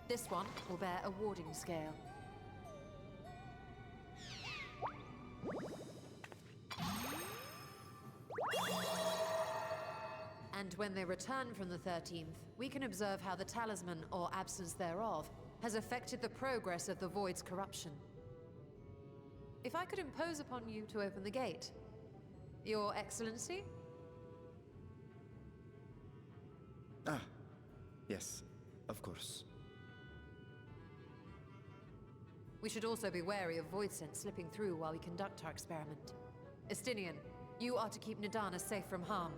This one will bear a warding scale. And when they return from the 13th, we can observe how the talisman, or absence thereof, has affected the progress of the Void's corruption. If I could impose upon you to open the gate. Your Excellency? Ah, yes, of course. We should also be wary of void scent slipping through while we conduct our experiment. Estinian, you are to keep Nidana safe from harm.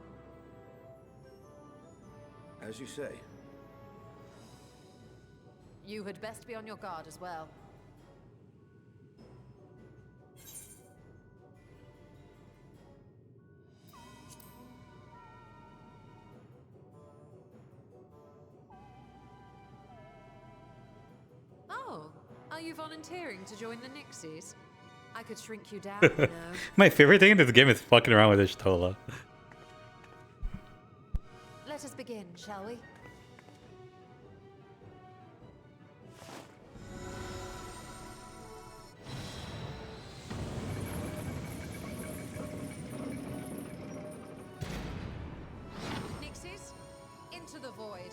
As you say. You had best be on your guard as well. Oh, are you volunteering to join the Nixies? I could shrink you down, you know. My favorite thing in this game is fucking around with Ishtola. Let us begin, shall we? Nixies, into the void.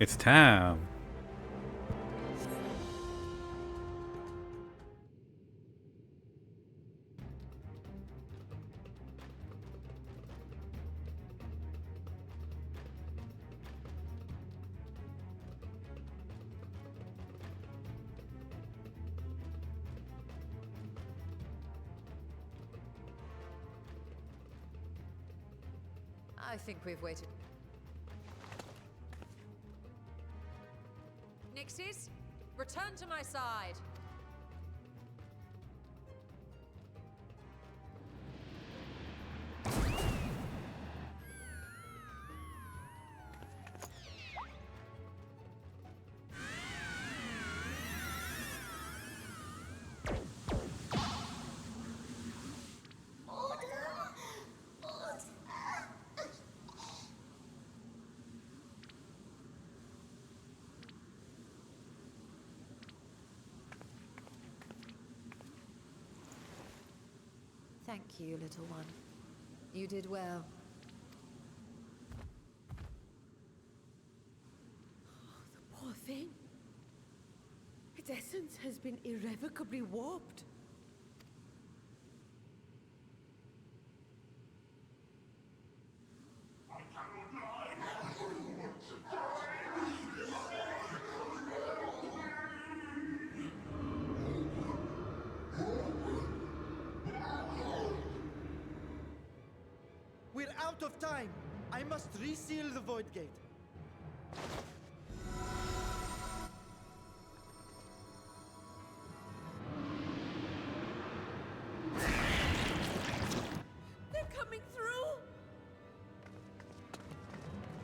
It's time. I think we've waited. Nixies, return to my side. Thank you, little one. You did well. The poor thing. Its essence has been irrevocably warped. We're out of time. I must reseal the Void Gate. They're coming through!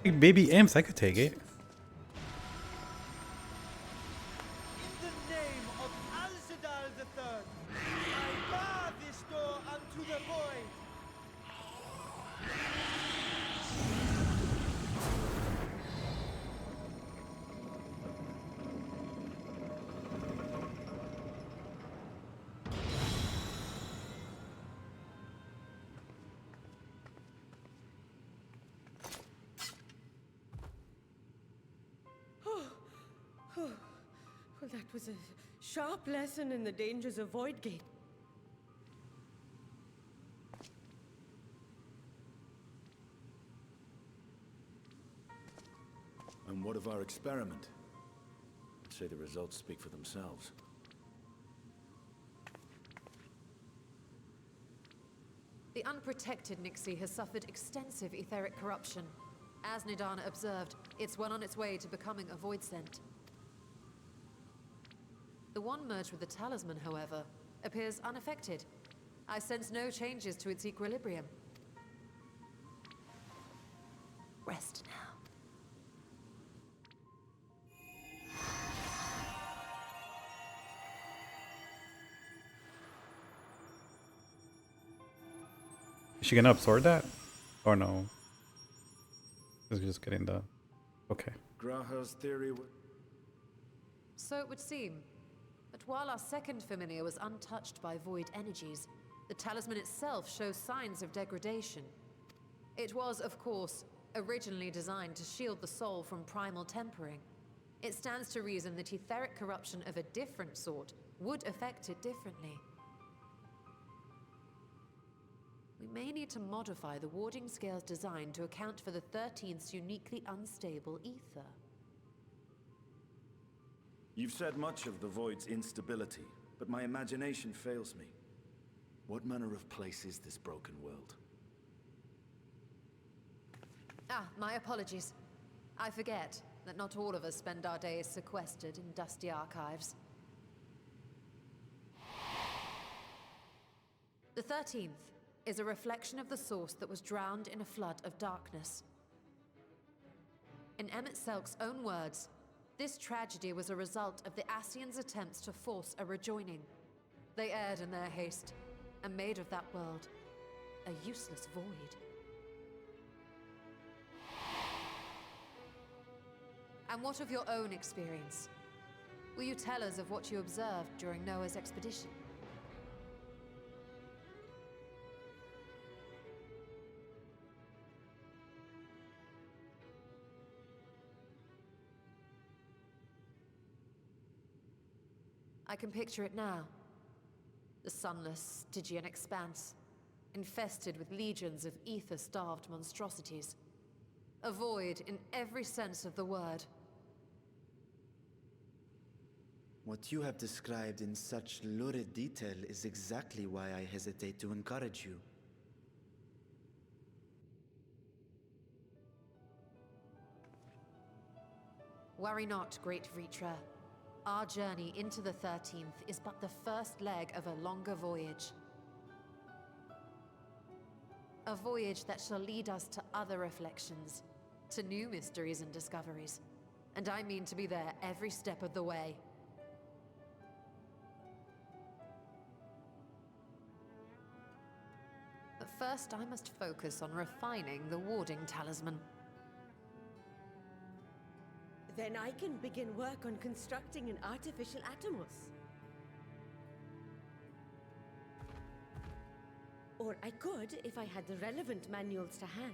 Hey, baby imps, I could take it. In the name of Alzadal III, I bar this door unto the void. Well, that was a sharp lesson in the dangers of Void Gate. And what of our experiment? I'd say the results speak for themselves. The unprotected Nixie has suffered extensive etheric corruption. As Nidana observed, it's well on its way to becoming a void scent. The one merged with the talisman, however, appears unaffected. I sense no changes to its equilibrium. Rest now. Is she gonna absorb that? Or no? This is just getting the... Okay. Graha's theory So it would seem. But while our second familiar was untouched by void energies, the talisman itself shows signs of degradation. It was, of course, originally designed to shield the soul from primal tempering. It stands to reason that etheric corruption of a different sort would affect it differently. We may need to modify the warding scale's design to account for the 13th's uniquely unstable ether. You've said much of the Void's instability, but my imagination fails me. What manner of place is this broken world? Ah, my apologies. I forget that not all of us spend our days sequestered in dusty archives. 13th is a reflection of the source that was drowned in a flood of darkness. In Emmett Selk's own words, this tragedy was a result of the Ascians' attempts to force a rejoining. They erred in their haste, and made of that world a useless void. And what of your own experience? Will you tell us of what you observed during Noah's expedition? I can picture it now. The sunless, Stygian expanse, infested with legions of ether-starved monstrosities. A void in every sense of the word. What you have described in such lurid detail is exactly why I hesitate to encourage you. Worry not, great Vritra. Our journey into the 13th is but the first leg of a longer voyage. A voyage that shall lead us to other reflections, to new mysteries and discoveries. And I mean to be there every step of the way. But first, I must focus on refining the warding talisman. Then I can begin work on constructing an artificial Atomos. Or I could if I had the relevant manuals to hand.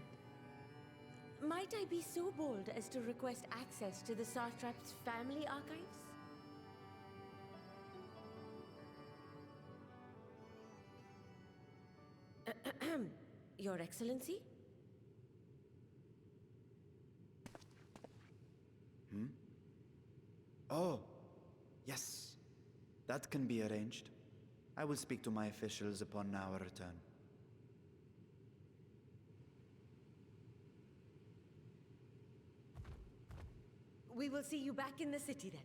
Might I be so bold as to request access to the Satrap's family archives? Your Excellency? Oh, yes. That can be arranged. I will speak to my officials upon our return. We will see you back in the city then.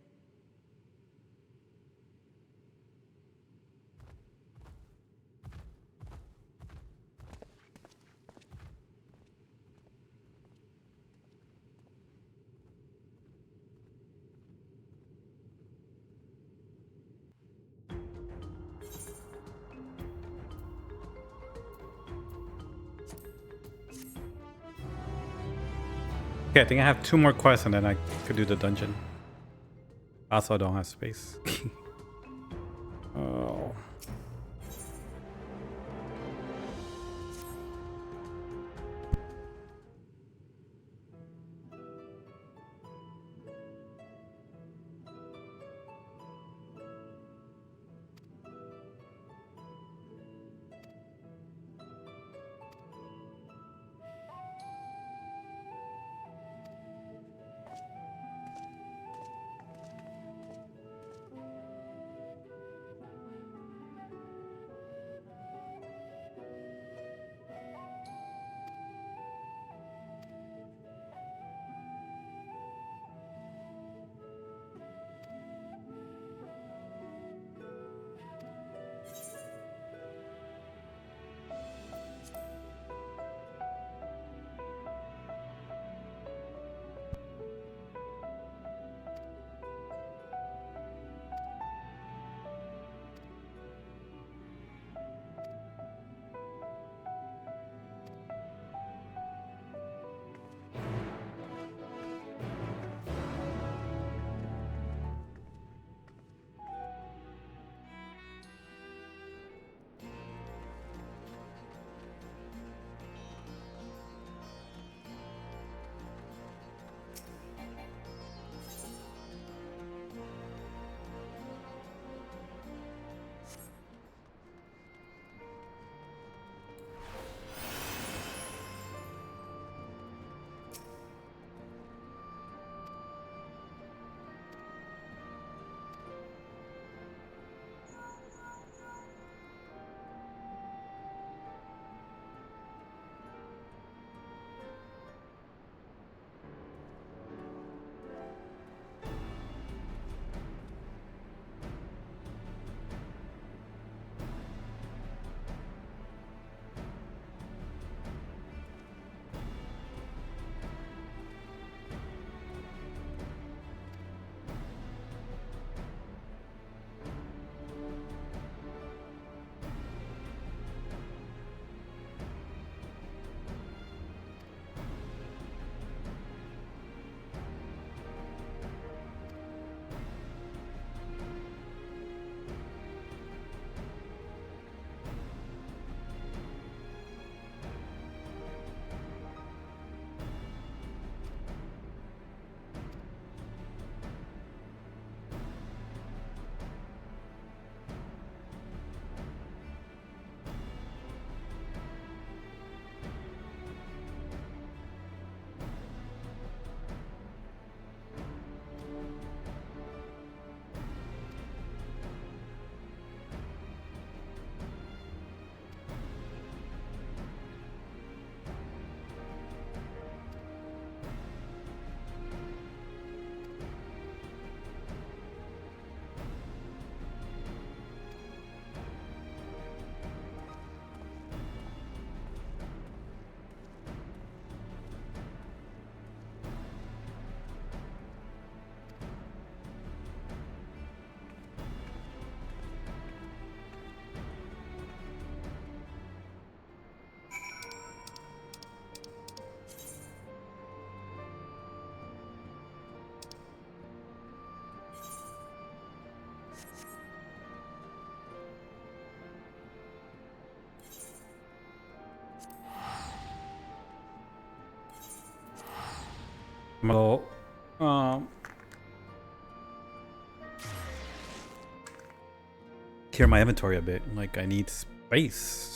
Okay, I think I have 2 more quests and then I could do the dungeon. Also, I don't have space. Oh. I'm gonna go, clear my inventory a bit. Like, I need space.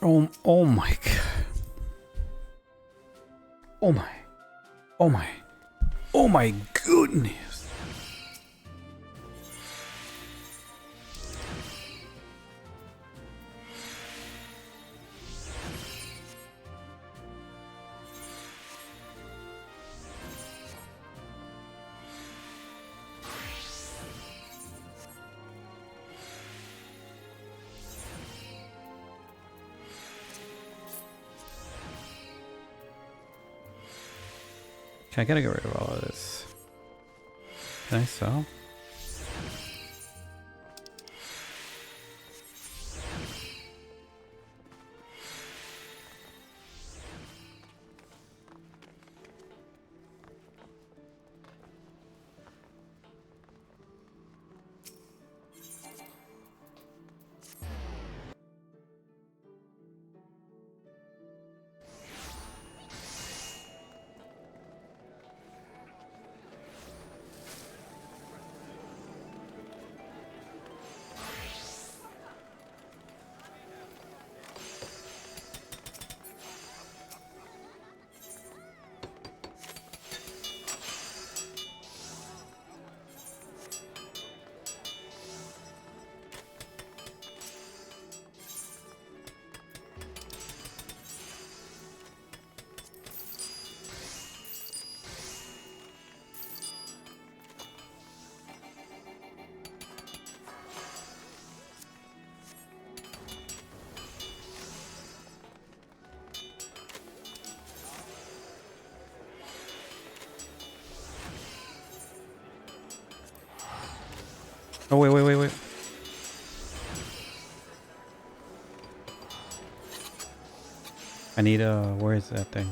Oh my god. Oh my. Oh my. Oh my goodness. Okay, I gotta get rid of all of this. Nice, so. Oh, wait. I need where is that thing?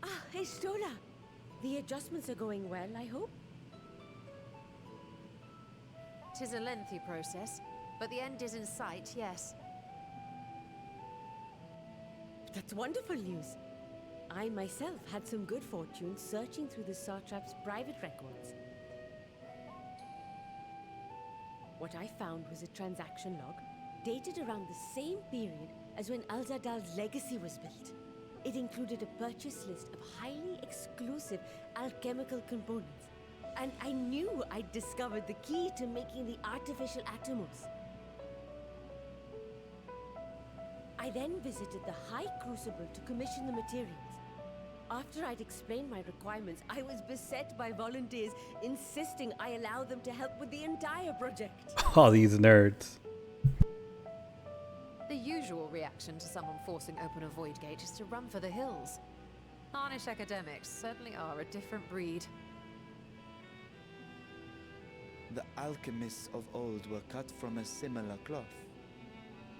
Ah, hey, Stola. The adjustments are going well, I hope? Tis a lengthy process, but the end is in sight, yes. That's wonderful news. I myself had some good fortune searching through the Satrap's private records. What I found was a transaction log dated around the same period as when Al-Zadal's legacy was built. It included a purchase list of highly exclusive alchemical components, and I knew I'd discovered the key to making the artificial atomos. I then visited the High Crucible to commission the materials. After I'd explained my requirements, I was beset by volunteers insisting I allow them to help with the entire project. All these nerds. The usual reaction to someone forcing open a void gate is to run for the hills. Harnish academics certainly are a different breed. The alchemists of old were cut from a similar cloth.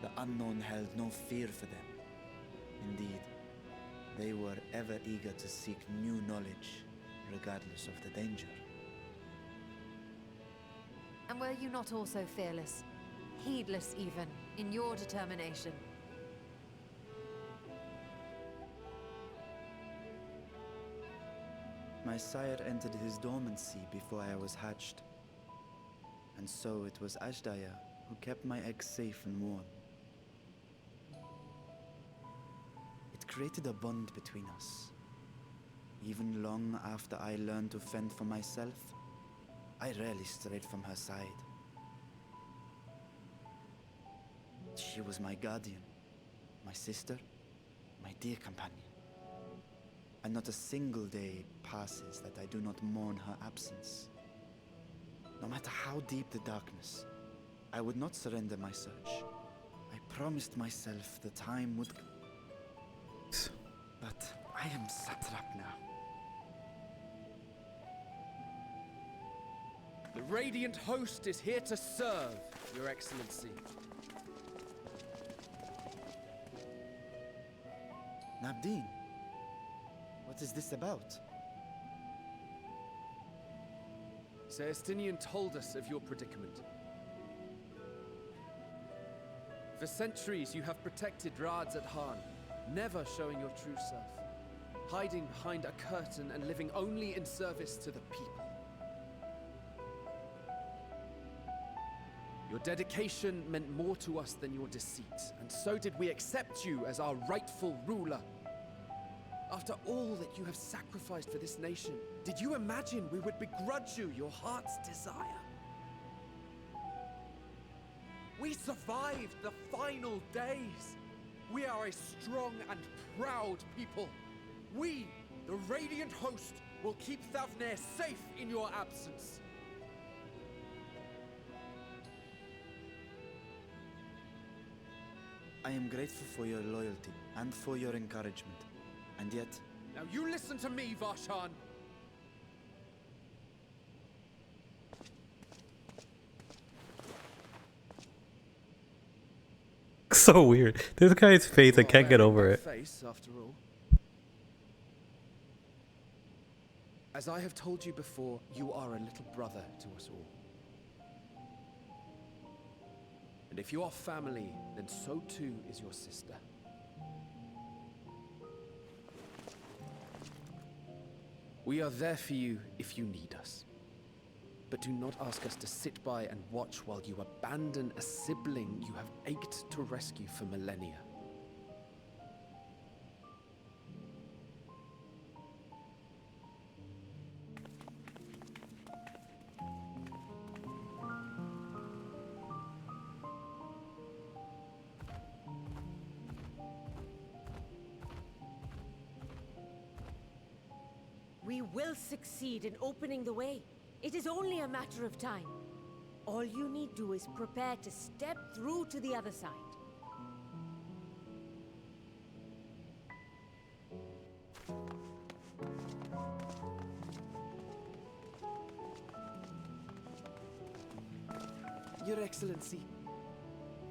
The unknown held no fear for them. Indeed, they were ever eager to seek new knowledge, regardless of the danger. And were you not also fearless, heedless even, in your determination? My sire entered his dormancy before I was hatched. And so it was Ashdaya who kept my eggs safe and warm. It created a bond between us. Even long after I learned to fend for myself, I rarely strayed from her side. She was my guardian, my sister, my dear companion. And not a single day passes that I do not mourn her absence. No matter how deep the darkness, I would not surrender my search. I promised myself the time would... But I am satrap now. The Radiant Host is here to serve, Your Excellency. Nabdeen, what is this about? Celestinian told us of your predicament. For centuries you have protected Rads at Han, never showing your true self, hiding behind a curtain and living only in service to the people. Your dedication meant more to us than your deceit, and so did we accept you as our rightful ruler. After all that you have sacrificed for this nation, did you imagine we would begrudge you your heart's desire? We survived the final days. We are a strong and proud people. We, the Radiant Host, will keep Thavnair safe in your absence. I am grateful for your loyalty and for your encouragement. And yet... Now you listen to me, Varshan! So weird. This guy's face, I can't get over it. Face, after all. As I have told you before, you are a little brother to us all. And if you are family, then so too is your sister. We are there for you if you need us. But do not ask us to sit by and watch while you abandon a sibling you have ached to rescue for millennia. We will succeed in opening the way. It is only a matter of time. All you need do is prepare to step through to the other side. Your Excellency,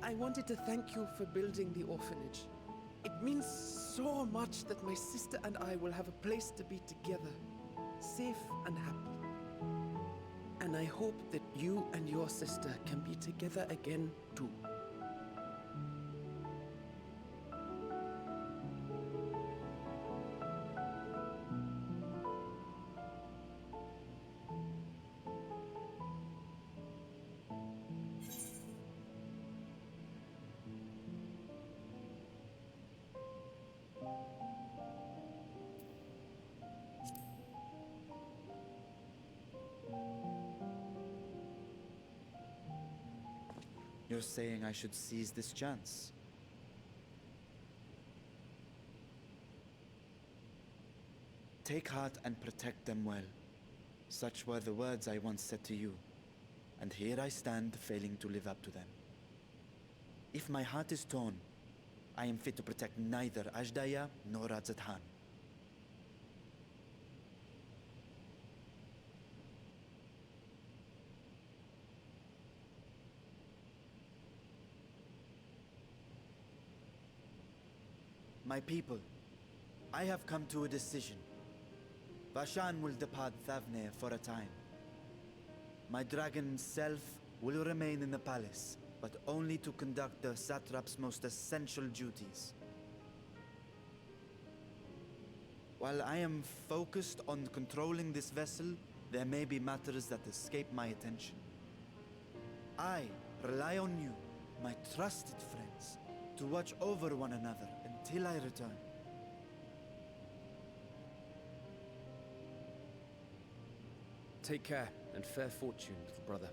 I wanted to thank you for building the orphanage. It means so much that my sister and I will have a place to be together, safe and happy. And I hope that you and your sister can be together again too. You're saying I should seize this chance? take heart and protect them well. Such were the words I once said to you, and here I stand failing to live up to them. If my heart is torn, I am fit to protect neither Ajdaya nor Radzat-Han. My people, I have come to a decision. Vashan will depart Thavne for a time. My dragon self will remain in the palace, but only to conduct the satrap's most essential duties. While I am focused on controlling this vessel, there may be matters that escape my attention. I rely on you, my trusted friends, to watch over one another until I return. Take care and fair fortune, little brother.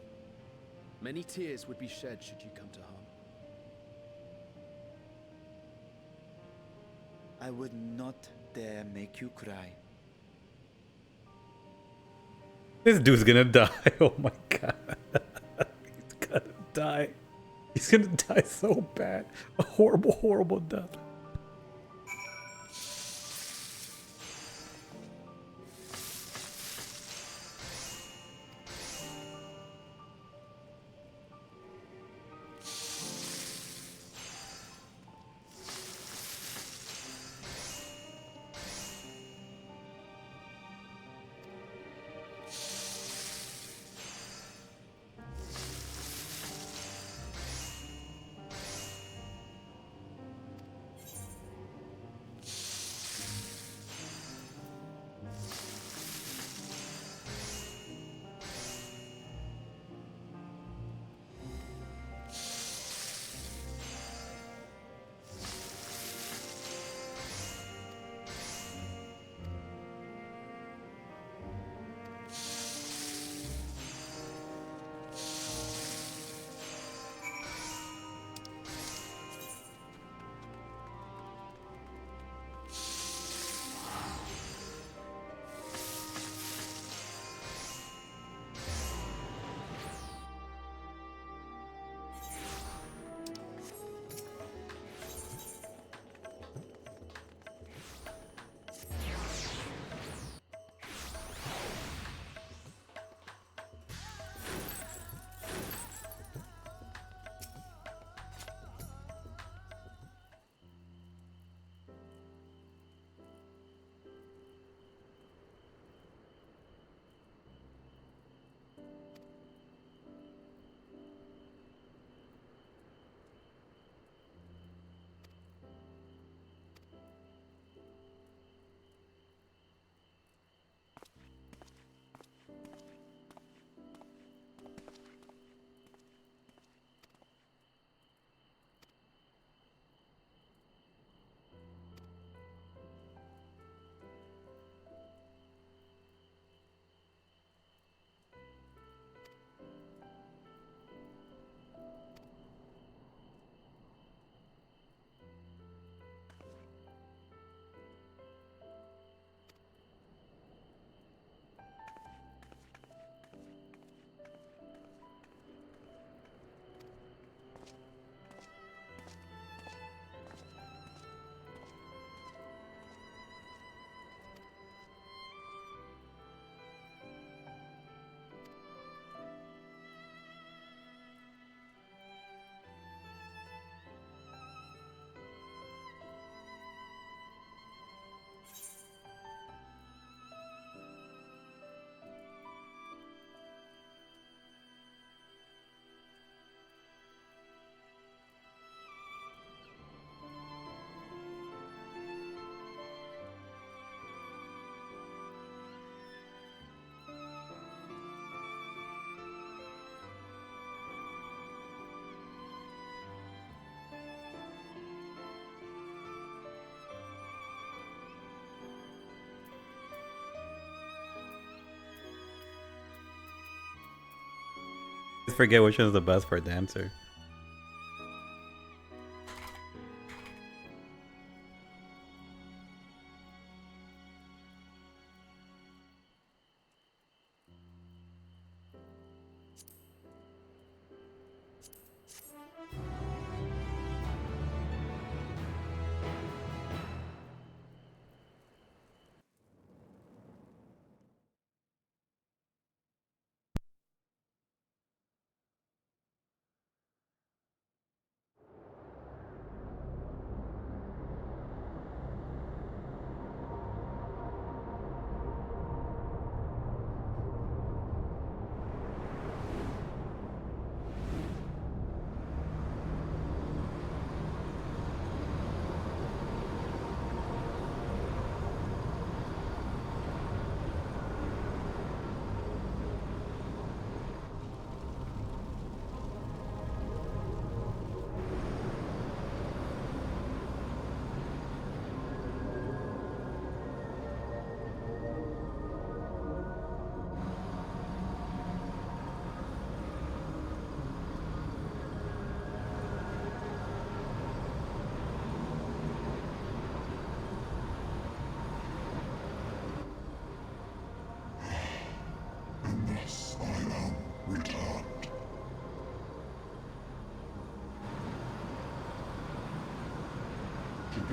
Many tears would be shed should you come to harm. I would not dare make you cry. This dude's gonna die. Oh my god. He's gonna die. He's gonna die so bad. A horrible, horrible death. I forget which one's the best for a dancer.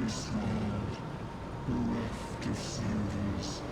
this world, bereft of saviors.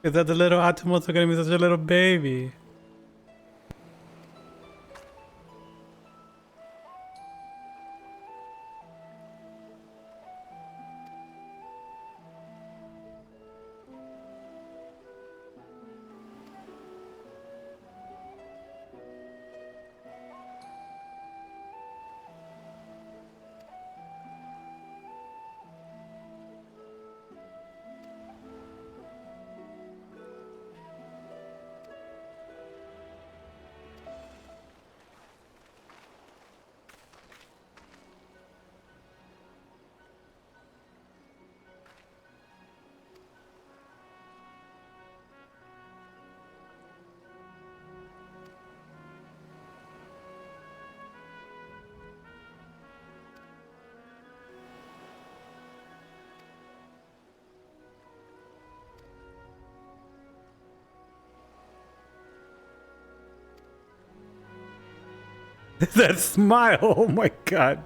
Is that the little Atomos are gonna be such a little baby? That smile, oh my god.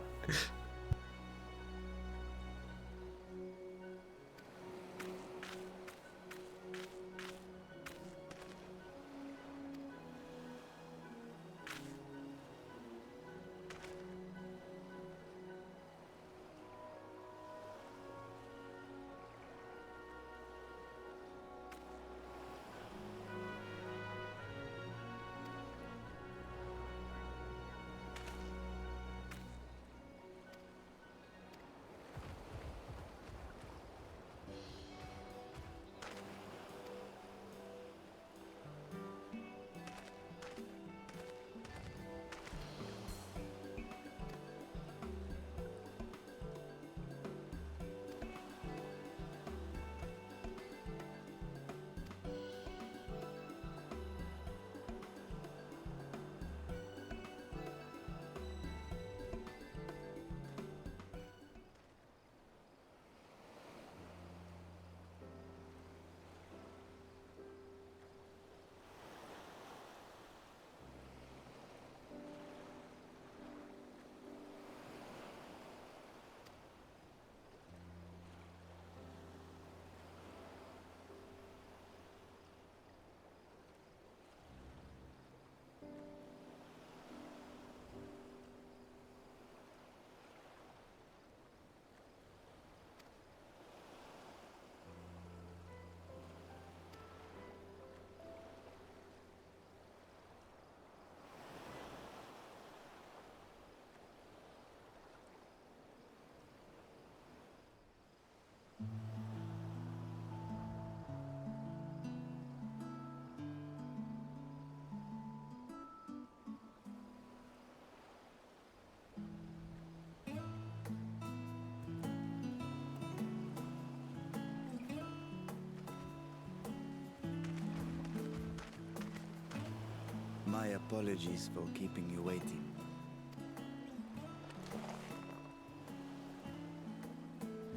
My apologies for keeping you waiting.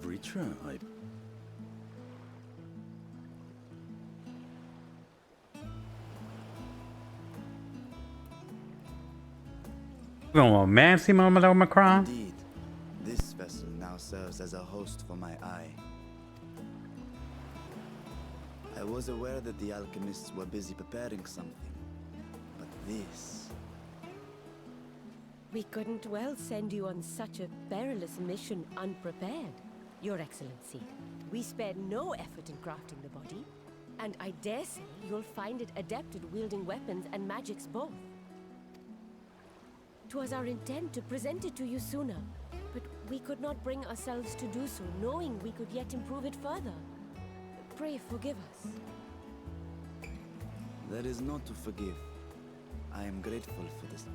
Vritra, I... We want maximum Macron. Indeed, this vessel now serves as a host for my eye. I was aware that the alchemists were busy preparing something, but this... We couldn't well send you on such a perilous mission unprepared, Your Excellency. We spared no effort in crafting the body, and I dare say you'll find it adept at wielding weapons and magics both. 'Twas our intent to present it to you sooner, but we could not bring ourselves to do so, knowing we could yet improve it further. Pray forgive us. There is naught to forgive. I am grateful for this.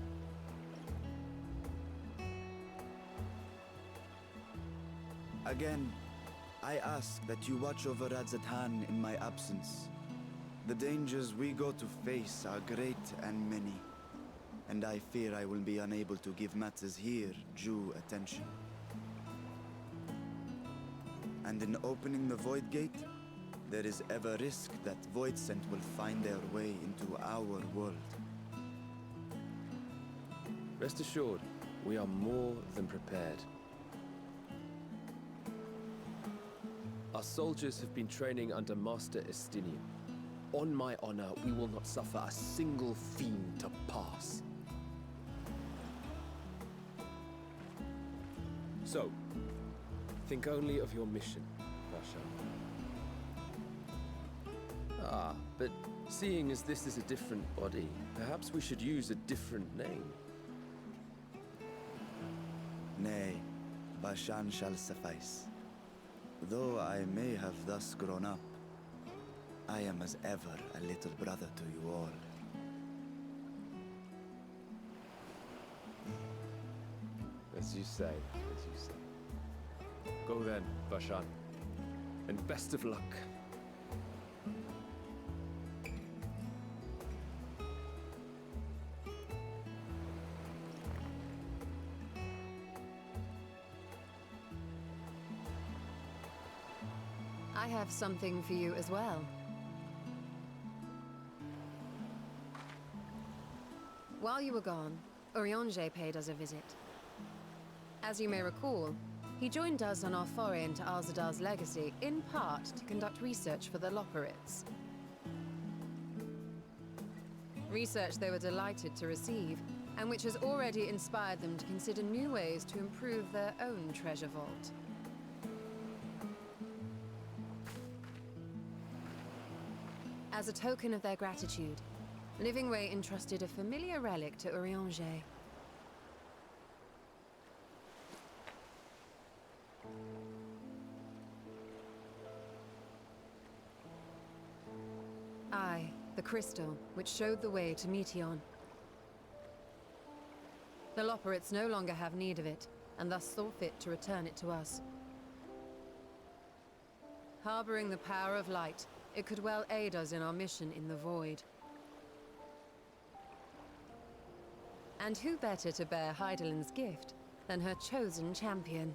Again, I ask that you watch over Radzatan in my absence. The dangers we go to face are great and many, and I fear I will be unable to give matters here due attention. And in opening the Void Gate, there is ever risk that Voidsent will find their way into our world. Rest assured, we are more than prepared. Our soldiers have been training under Master Estinian. On my honor, we will not suffer a single fiend to pass. So, think only of your mission, Vashan. Ah, but seeing as this is a different body, perhaps we should use a different name. Nay, Bashan shall suffice. Though I may have thus grown up, I am as ever a little brother to you all. As you say, as you say. Go then, Bashan. And best of luck. I have something for you as well. While you were gone, Urianger paid us a visit. As you may recall, he joined us on our foray into Alzadal's legacy, in part to conduct research for the Loporrits. Research they were delighted to receive, and which has already inspired them to consider new ways to improve their own treasure vault. As a token of their gratitude, Livingway entrusted a familiar relic to Urianger. Aye, the crystal, which showed the way to Meteon. The Loporrits no longer have need of it, and thus saw fit to return it to us. Harboring the power of light, it could well aid us in our mission in the Void. And who better to bear Hydaelyn's gift than her chosen champion?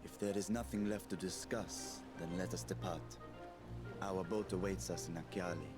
If there is nothing left to discuss, then let us depart. Our boat awaits us in Akyali.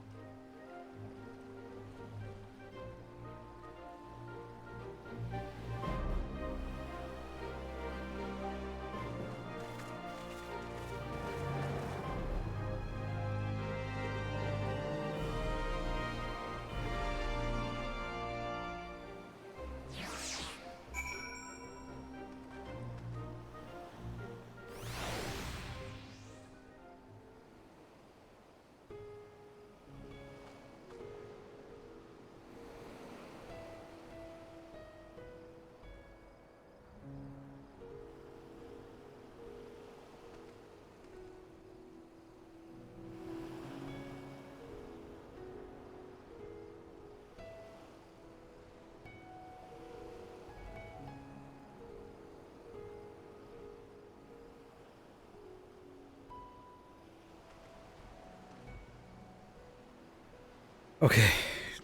Okay,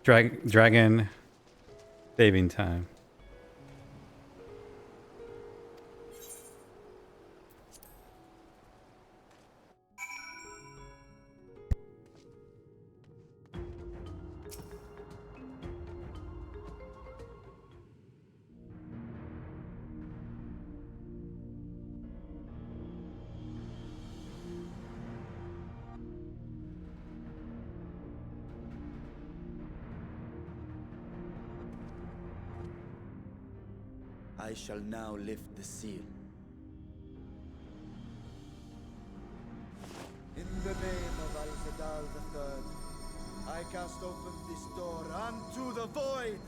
dragon saving time. I shall now lift the seal. In the name of Al-Zadal III, I cast open this door unto the void!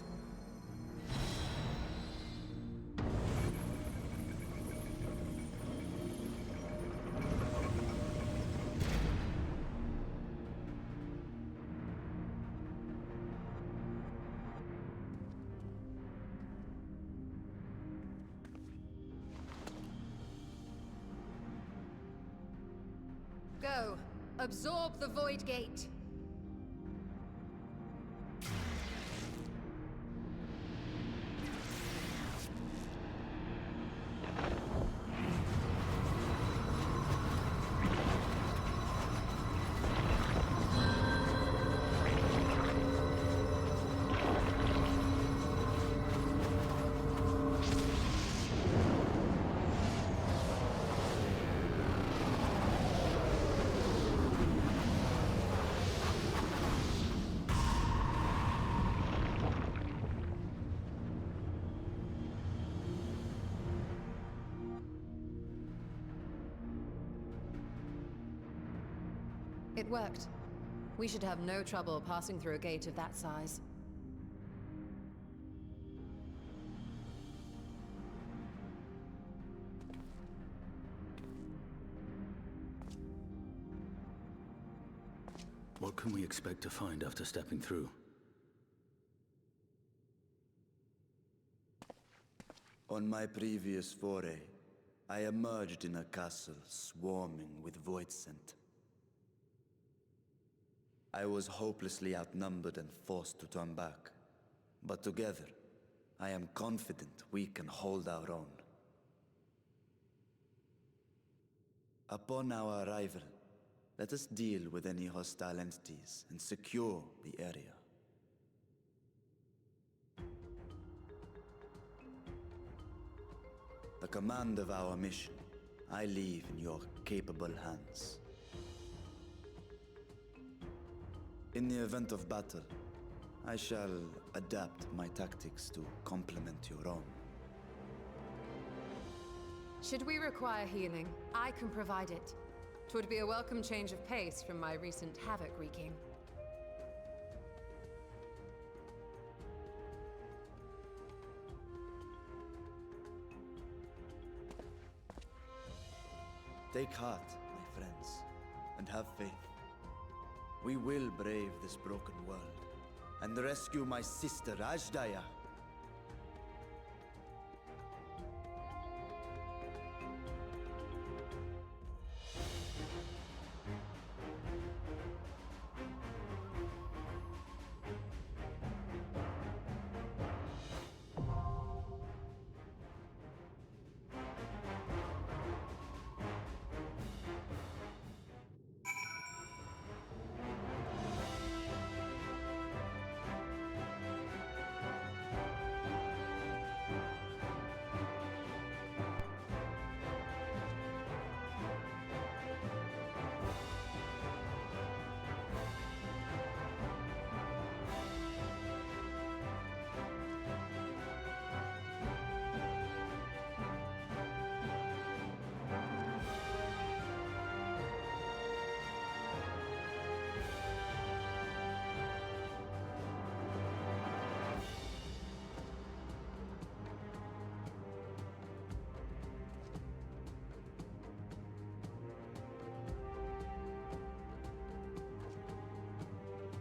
Go. Absorb the Void Gate. It worked. We should have no trouble passing through a gate of that size. What can we expect to find after stepping through? On my previous foray, I emerged in a castle swarming with void scent. I was hopelessly outnumbered and forced to turn back. But together, I am confident we can hold our own. Upon our arrival, let us deal with any hostile entities and secure the area. The command of our mission, I leave in your capable hands. In the event of battle, I shall adapt my tactics to complement your own. Should we require healing, I can provide it. 'Twould be a welcome change of pace from my recent havoc wreaking. Take heart, my friends, and have faith. We will brave this broken world and rescue my sister Ajdaya.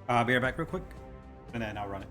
I'll be right back real quick, and then I'll run it.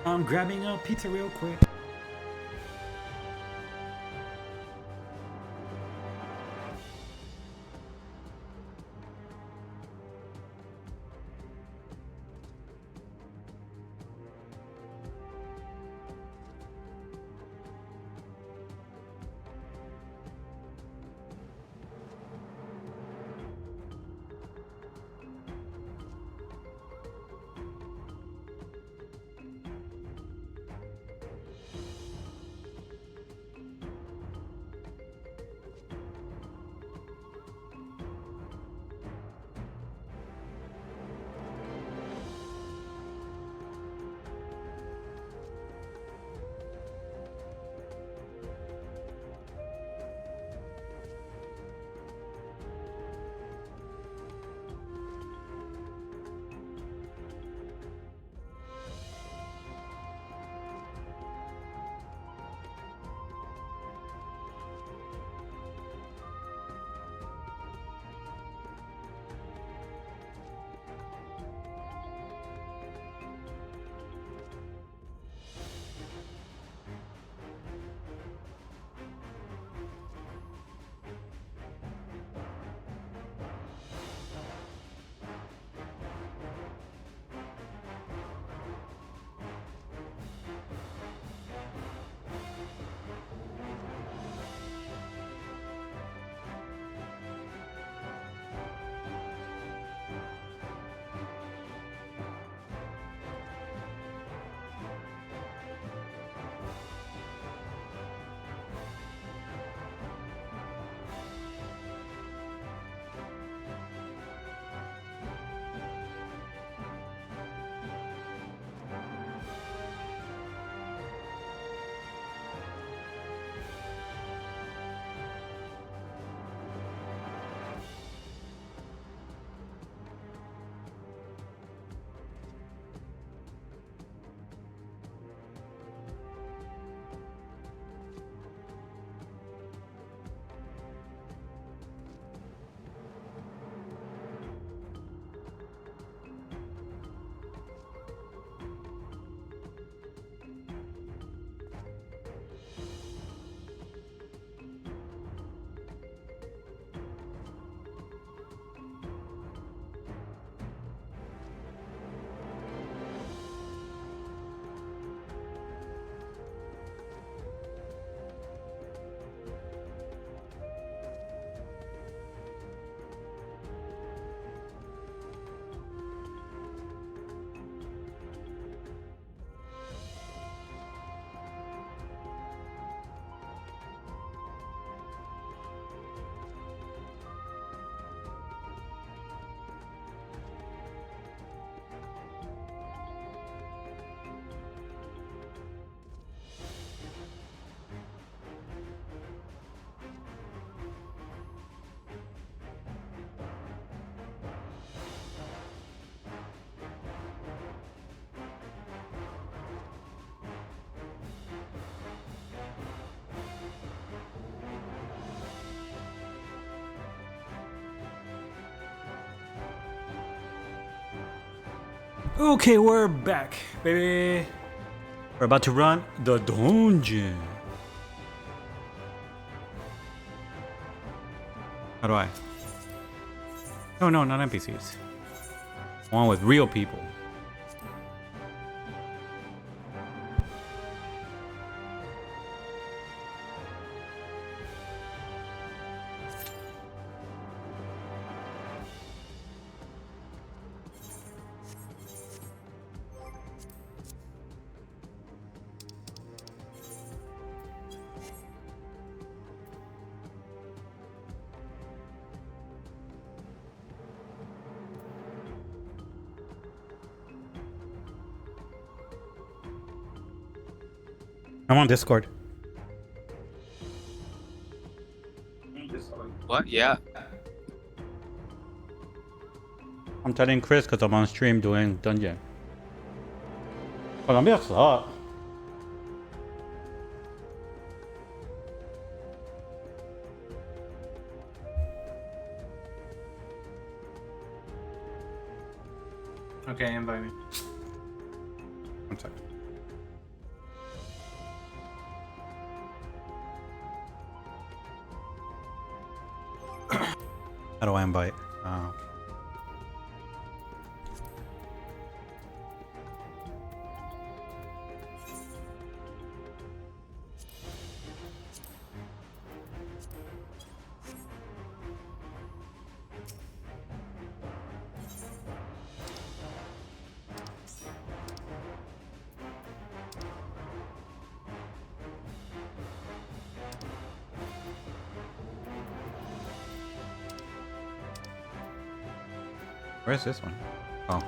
I'm grabbing a pizza real quick. Okay, we're back, baby. We're about to run the dungeon. How do I? Oh no, not NPCs. One with real people. I'm on Discord. What? Yeah. I'm telling Chris because I'm on stream doing dungeon. Colombia sucks. Okay, invite me. One second. How do I invite? Oh. Where's this one? Oh.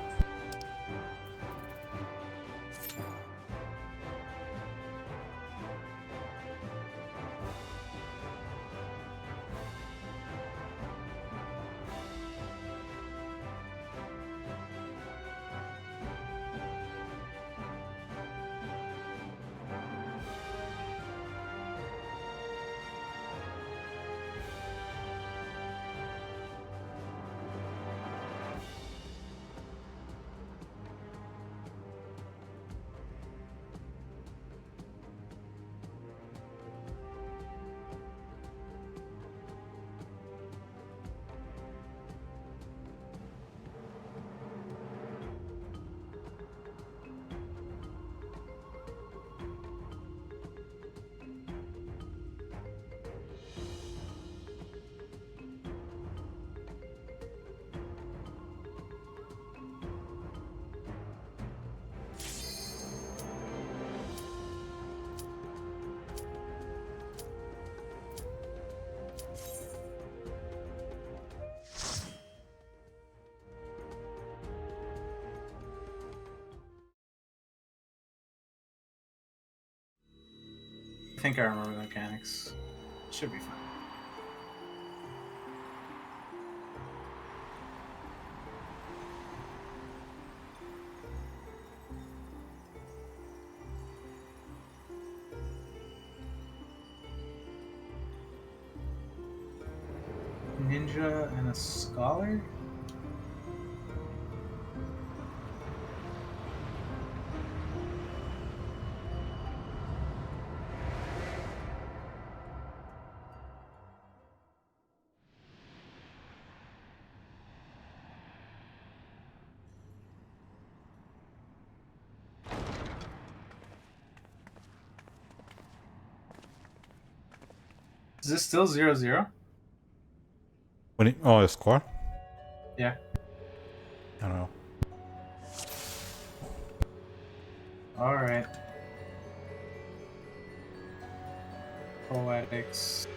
I think I remember the mechanics. Should be fine. Ninja and a scholar? Is this still 0-0? What? Oh, the score? Yeah. I don't know. Alright. Poetics.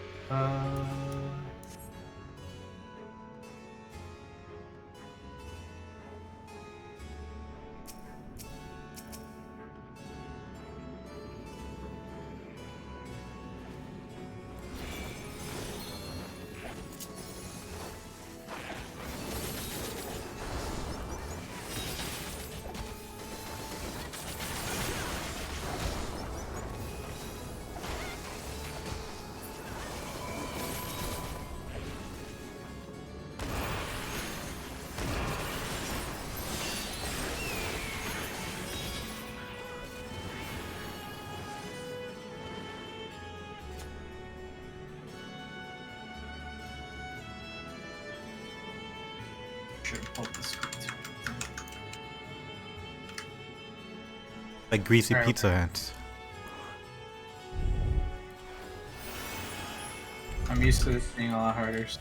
Should have pulled this. Like greasy Alright, pizza okay. hands. I'm used to this being a lot harder, so.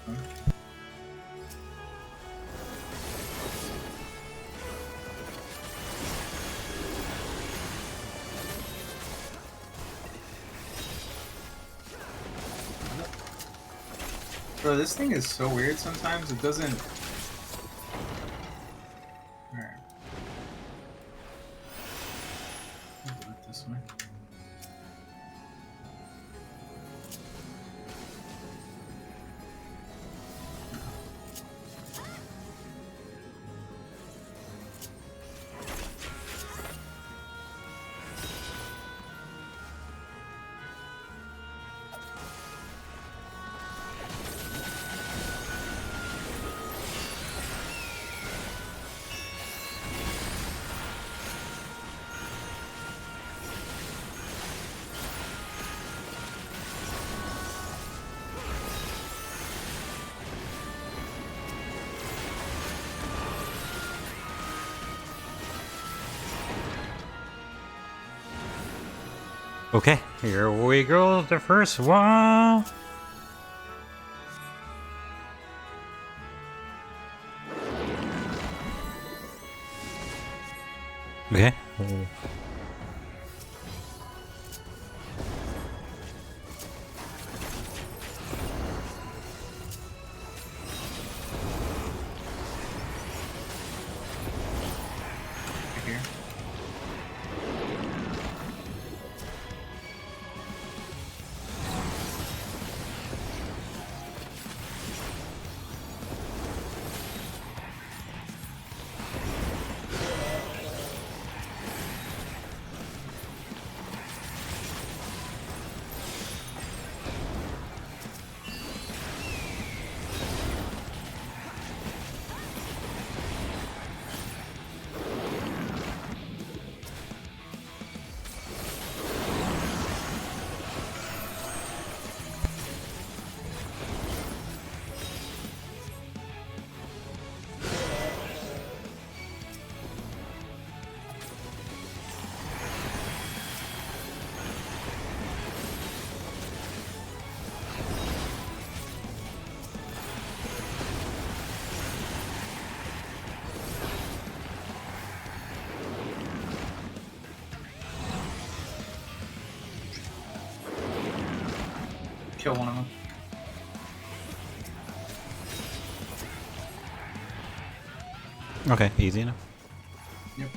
Bro, this thing is so weird sometimes, it doesn't... Alright. I'll do it this way. Okay, here we go. The first one. Okay. Here. Kill one of them. Okay, easy enough. Yep.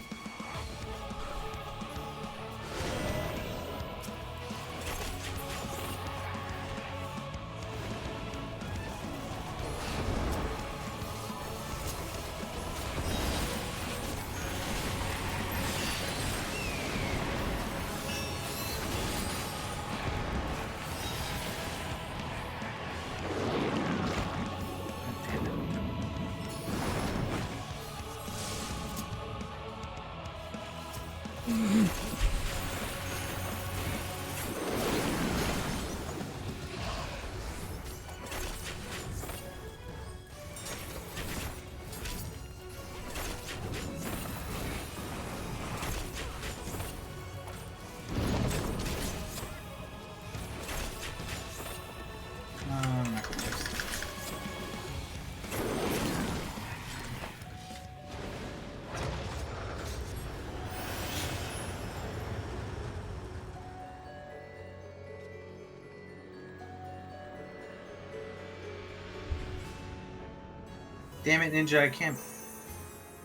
Damn it, Ninja, I can't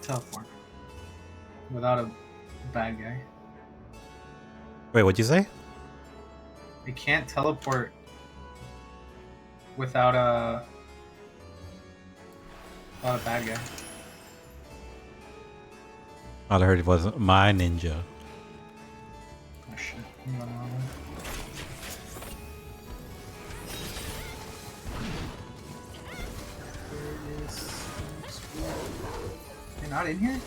teleport without a bad guy. Wait, what'd you say? I can't teleport without a bad guy. All I heard was my ninja. Oh shit, I'm going the wrong way. Where is... They're not in here?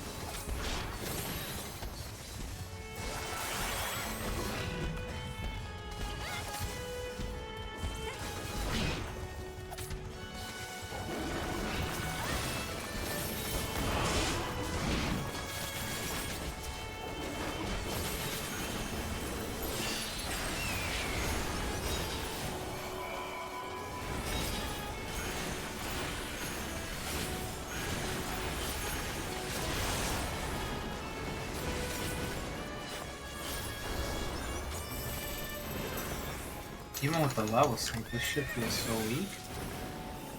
Even with the level sync, this shit feels so weak.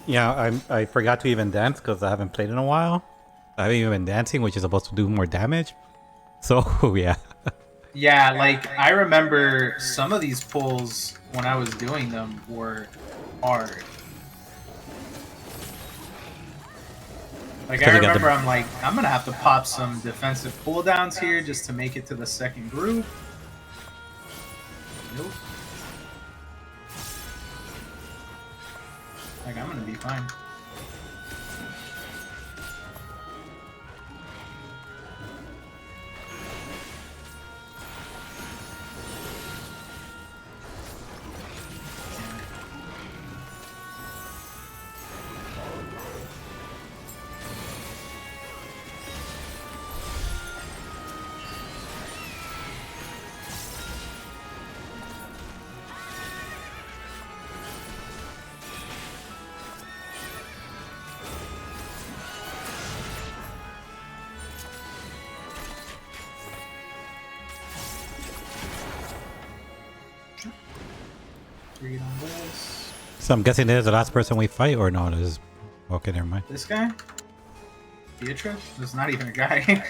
Yeah, I forgot to even dance because I haven't played in a while. I haven't even been dancing, which is supposed to do more damage. So yeah. Yeah, like I remember some of these pulls when I was doing them were hard. Like I remember I'm like, I'm gonna have to pop some defensive cooldowns here just to make it to the second group. Nope. Like I'm gonna be fine. Read on this. So I'm guessing this is the last person we fight, or no? This is okay. Never mind. This guy? Beatrice? There's not even a guy.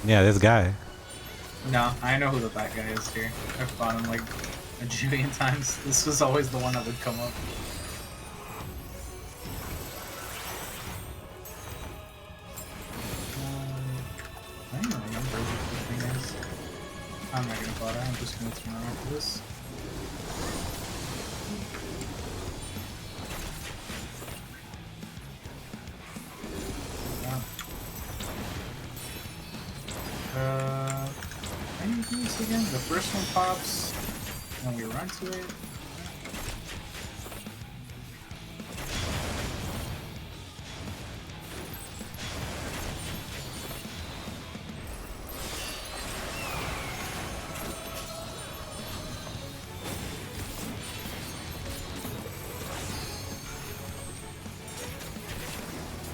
Yeah, this guy. No, I know who the bad guy is here. I've fought him like a jillion times. This was always the one that would come up. I don't even remember what the thing is. I'm not gonna bother. I'm just gonna turn around for this. How do you do this again? The first one pops, and we run to it.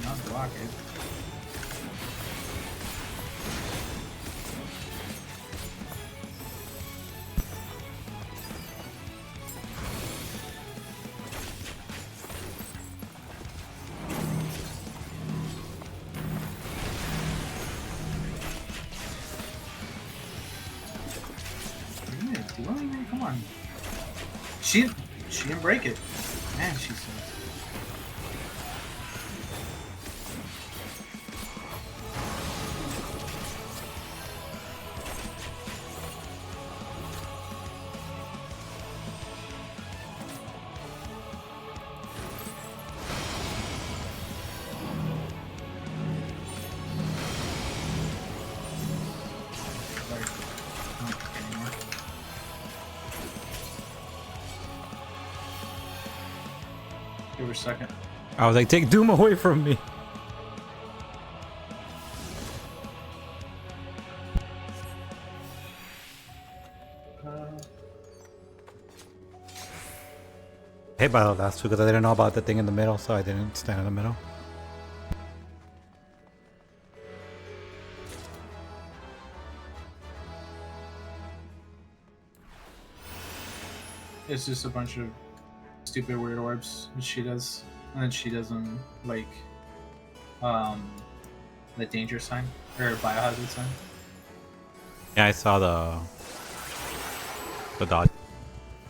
Not block it. Come on. She didn't break it. Man, she's so... Give her a second. I was like, take Doom away from me. Hey, by the last two, because I didn't know about the thing in the middle, so I didn't stand in the middle. It's just a bunch of stupid weird orbs that she does, and then she does them like the danger sign or biohazard sign. Yeah, I saw the dodge.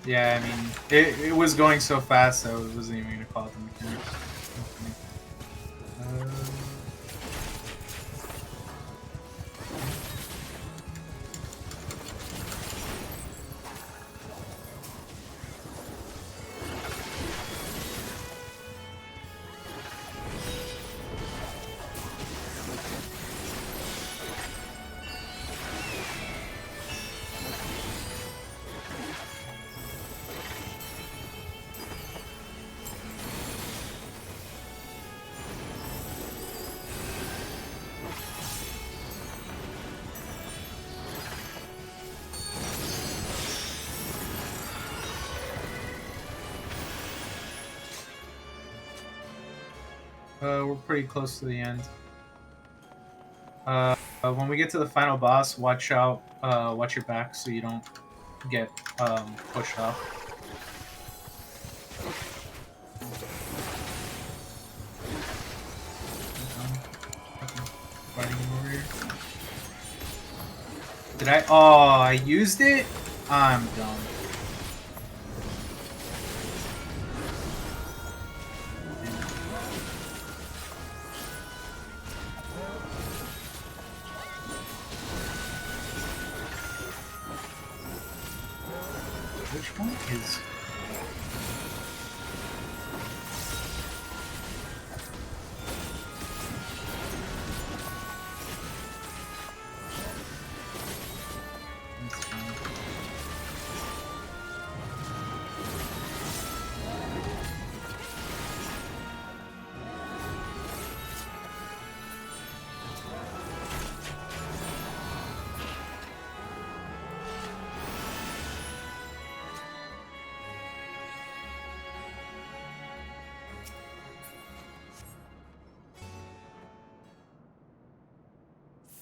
Yeah, I mean it was going so fast that I wasn't even gonna call it the mechanics. We're pretty close to the end. When we get to the final boss, watch out, watch your back so you don't get pushed off. Fighting him over here. Did I? Oh, I used it? I'm dumb. Which one is... That's fine.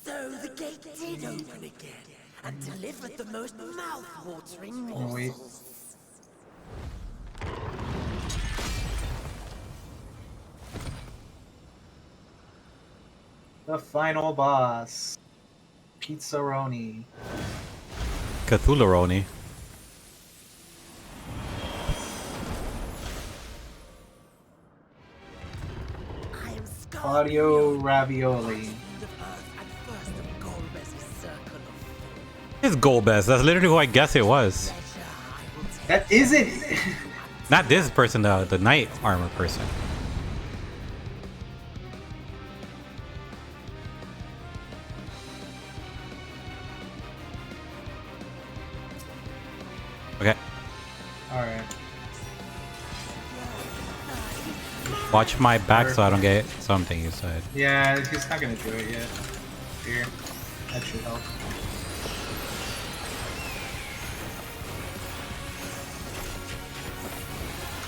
So the gate did open again. and delivered the most mouth-watering Oh, wait. morsels. The final boss. Pizzaroni. Cthulhu-roni. I am Claudio Ravioli. It's Golbez. That's literally who I guess it was. That isn't. Not this person, the knight armor person. Okay. Alright. Watch my back so I don't get something you said. Yeah, he's not gonna do it yet. Here. That should help.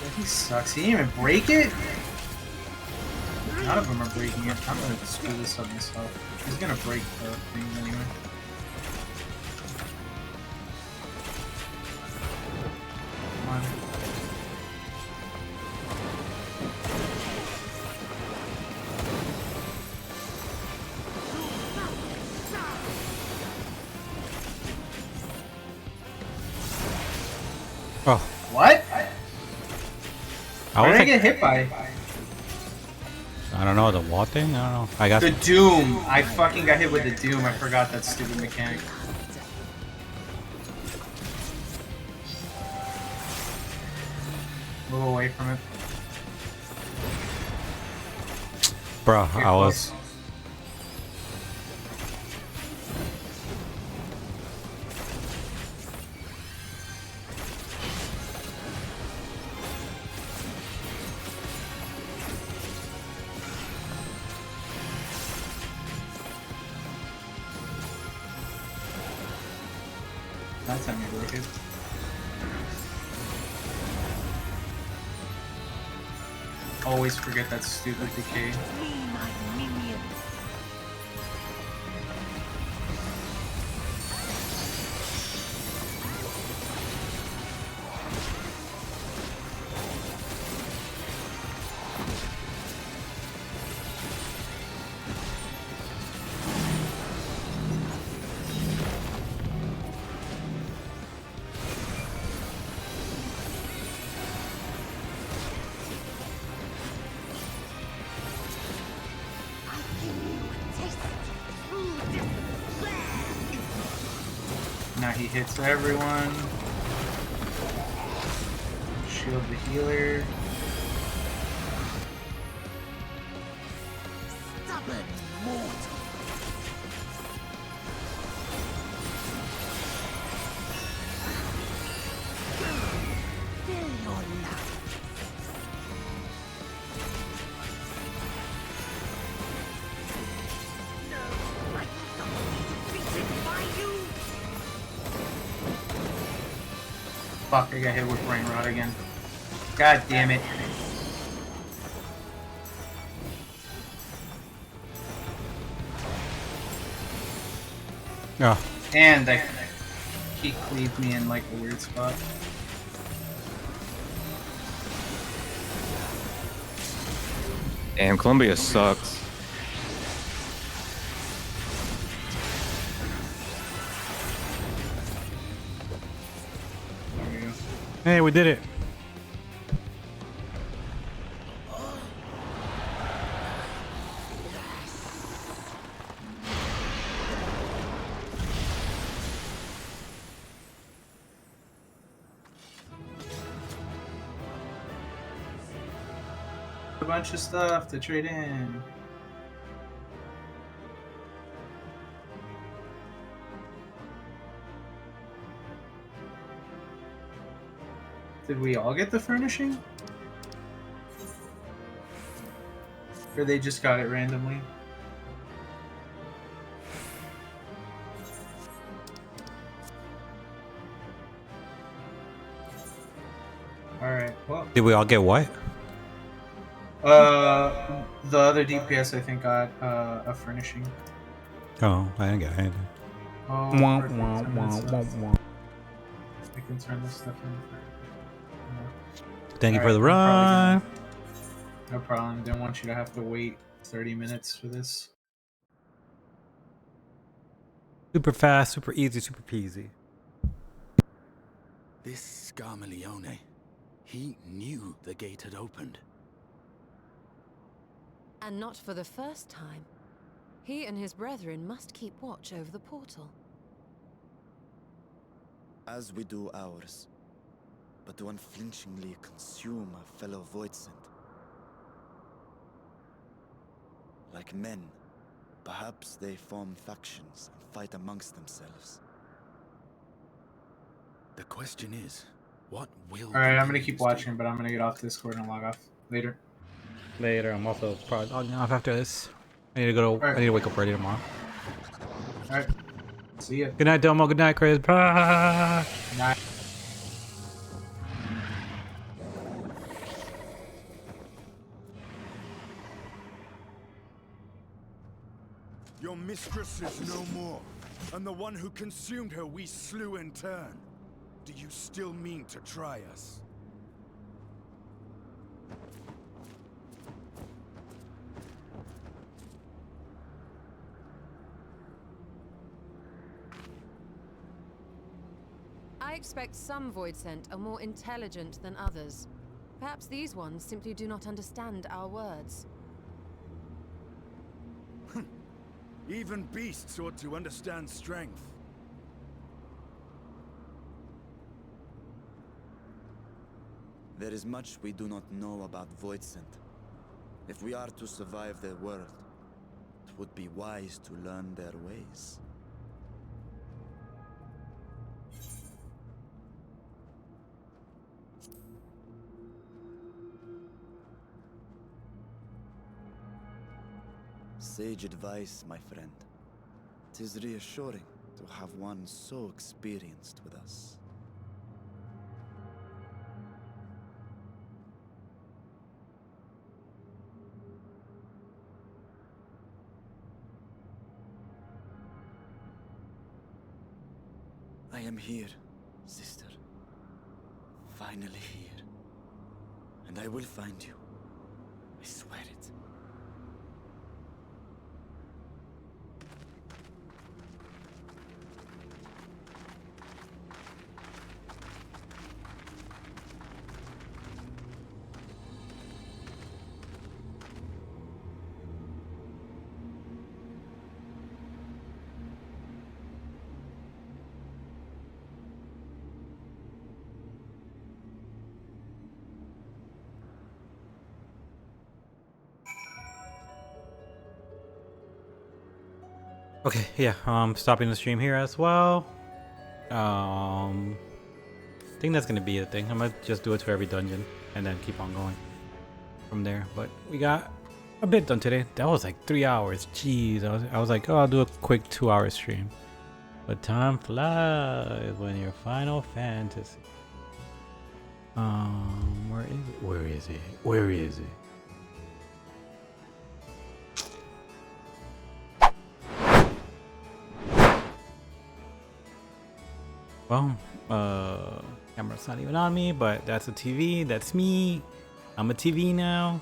Yeah, he sucks. He didn't even break it? None of them are breaking it. I'm gonna screw this up myself. He's gonna break the thing anyway. Come on. Oh. What? What did I like, get hit by? I don't know, the wall thing? I don't know. I got The Doom. I fucking got hit with the Doom. I forgot that stupid mechanic. Move away from it. Bro, Get I was close. That time you broke it. Always forget that stupid decay. Now he hits everyone. Shield the healer. Stubborn mortal. Fill your life. No, I cannot be defeated by you. Fuck, I got hit with Brain Rot again. God damn it. Oh. And he cleaved me in like a weird spot. Damn, Columbia sucks. There we go. Hey, we did it. A bunch of stuff to trade in. Did we all get the furnishing? Or they just got it randomly? Alright, well. Did we all get what? The other DPS I think got a furnishing. Oh, I didn't get anything. Oh, Wah, perfect. wah, And wah, it's, wah, wah. I can turn this stuff in. Thank you for Alright, the run. No problem. Didn't want you to have to wait 30 minutes for this. Super fast, super easy, super peasy. This Scarmalione, he knew the gate had opened. And not for the first time. He and his brethren must keep watch over the portal. As we do ours, but to unflinchingly consume a fellow Voidsent. Like men, perhaps they form factions and fight amongst themselves. The question is, what will... Alright, I'm gonna keep watching, but I'm gonna get off Discord and log off. Later. Later, I'm also probably logging off after this. I need to go to, I need to wake up early tomorrow. Alright. See ya. Good night, Domo. Good night, Chris. Bye. Night. Your mistress is no more, and the one who consumed her we slew in turn. Do you still mean to try us? I expect some Voidsent are more intelligent than others. Perhaps these ones simply do not understand our words. Even beasts ought to understand strength. There is much we do not know about Voidsent. If we are to survive their world, it would be wise to learn their ways. Sage advice, my friend. 'Tis reassuring to have one so experienced with us. I am here, sister. Finally here. And I will find you. I swear it. Okay, yeah, stopping the stream here as well. I think that's gonna be the thing. I'm gonna just do it for every dungeon and then keep on going from there. But we got a bit done today. That was like 3 hours. Jeez, I was like, oh, I'll do a quick 2-hour stream. But time flies when you're Final Fantasy. Where is it? Where is it? Where is it? Well, camera's not even on me, but that's a TV. That's me. I'm a TV now.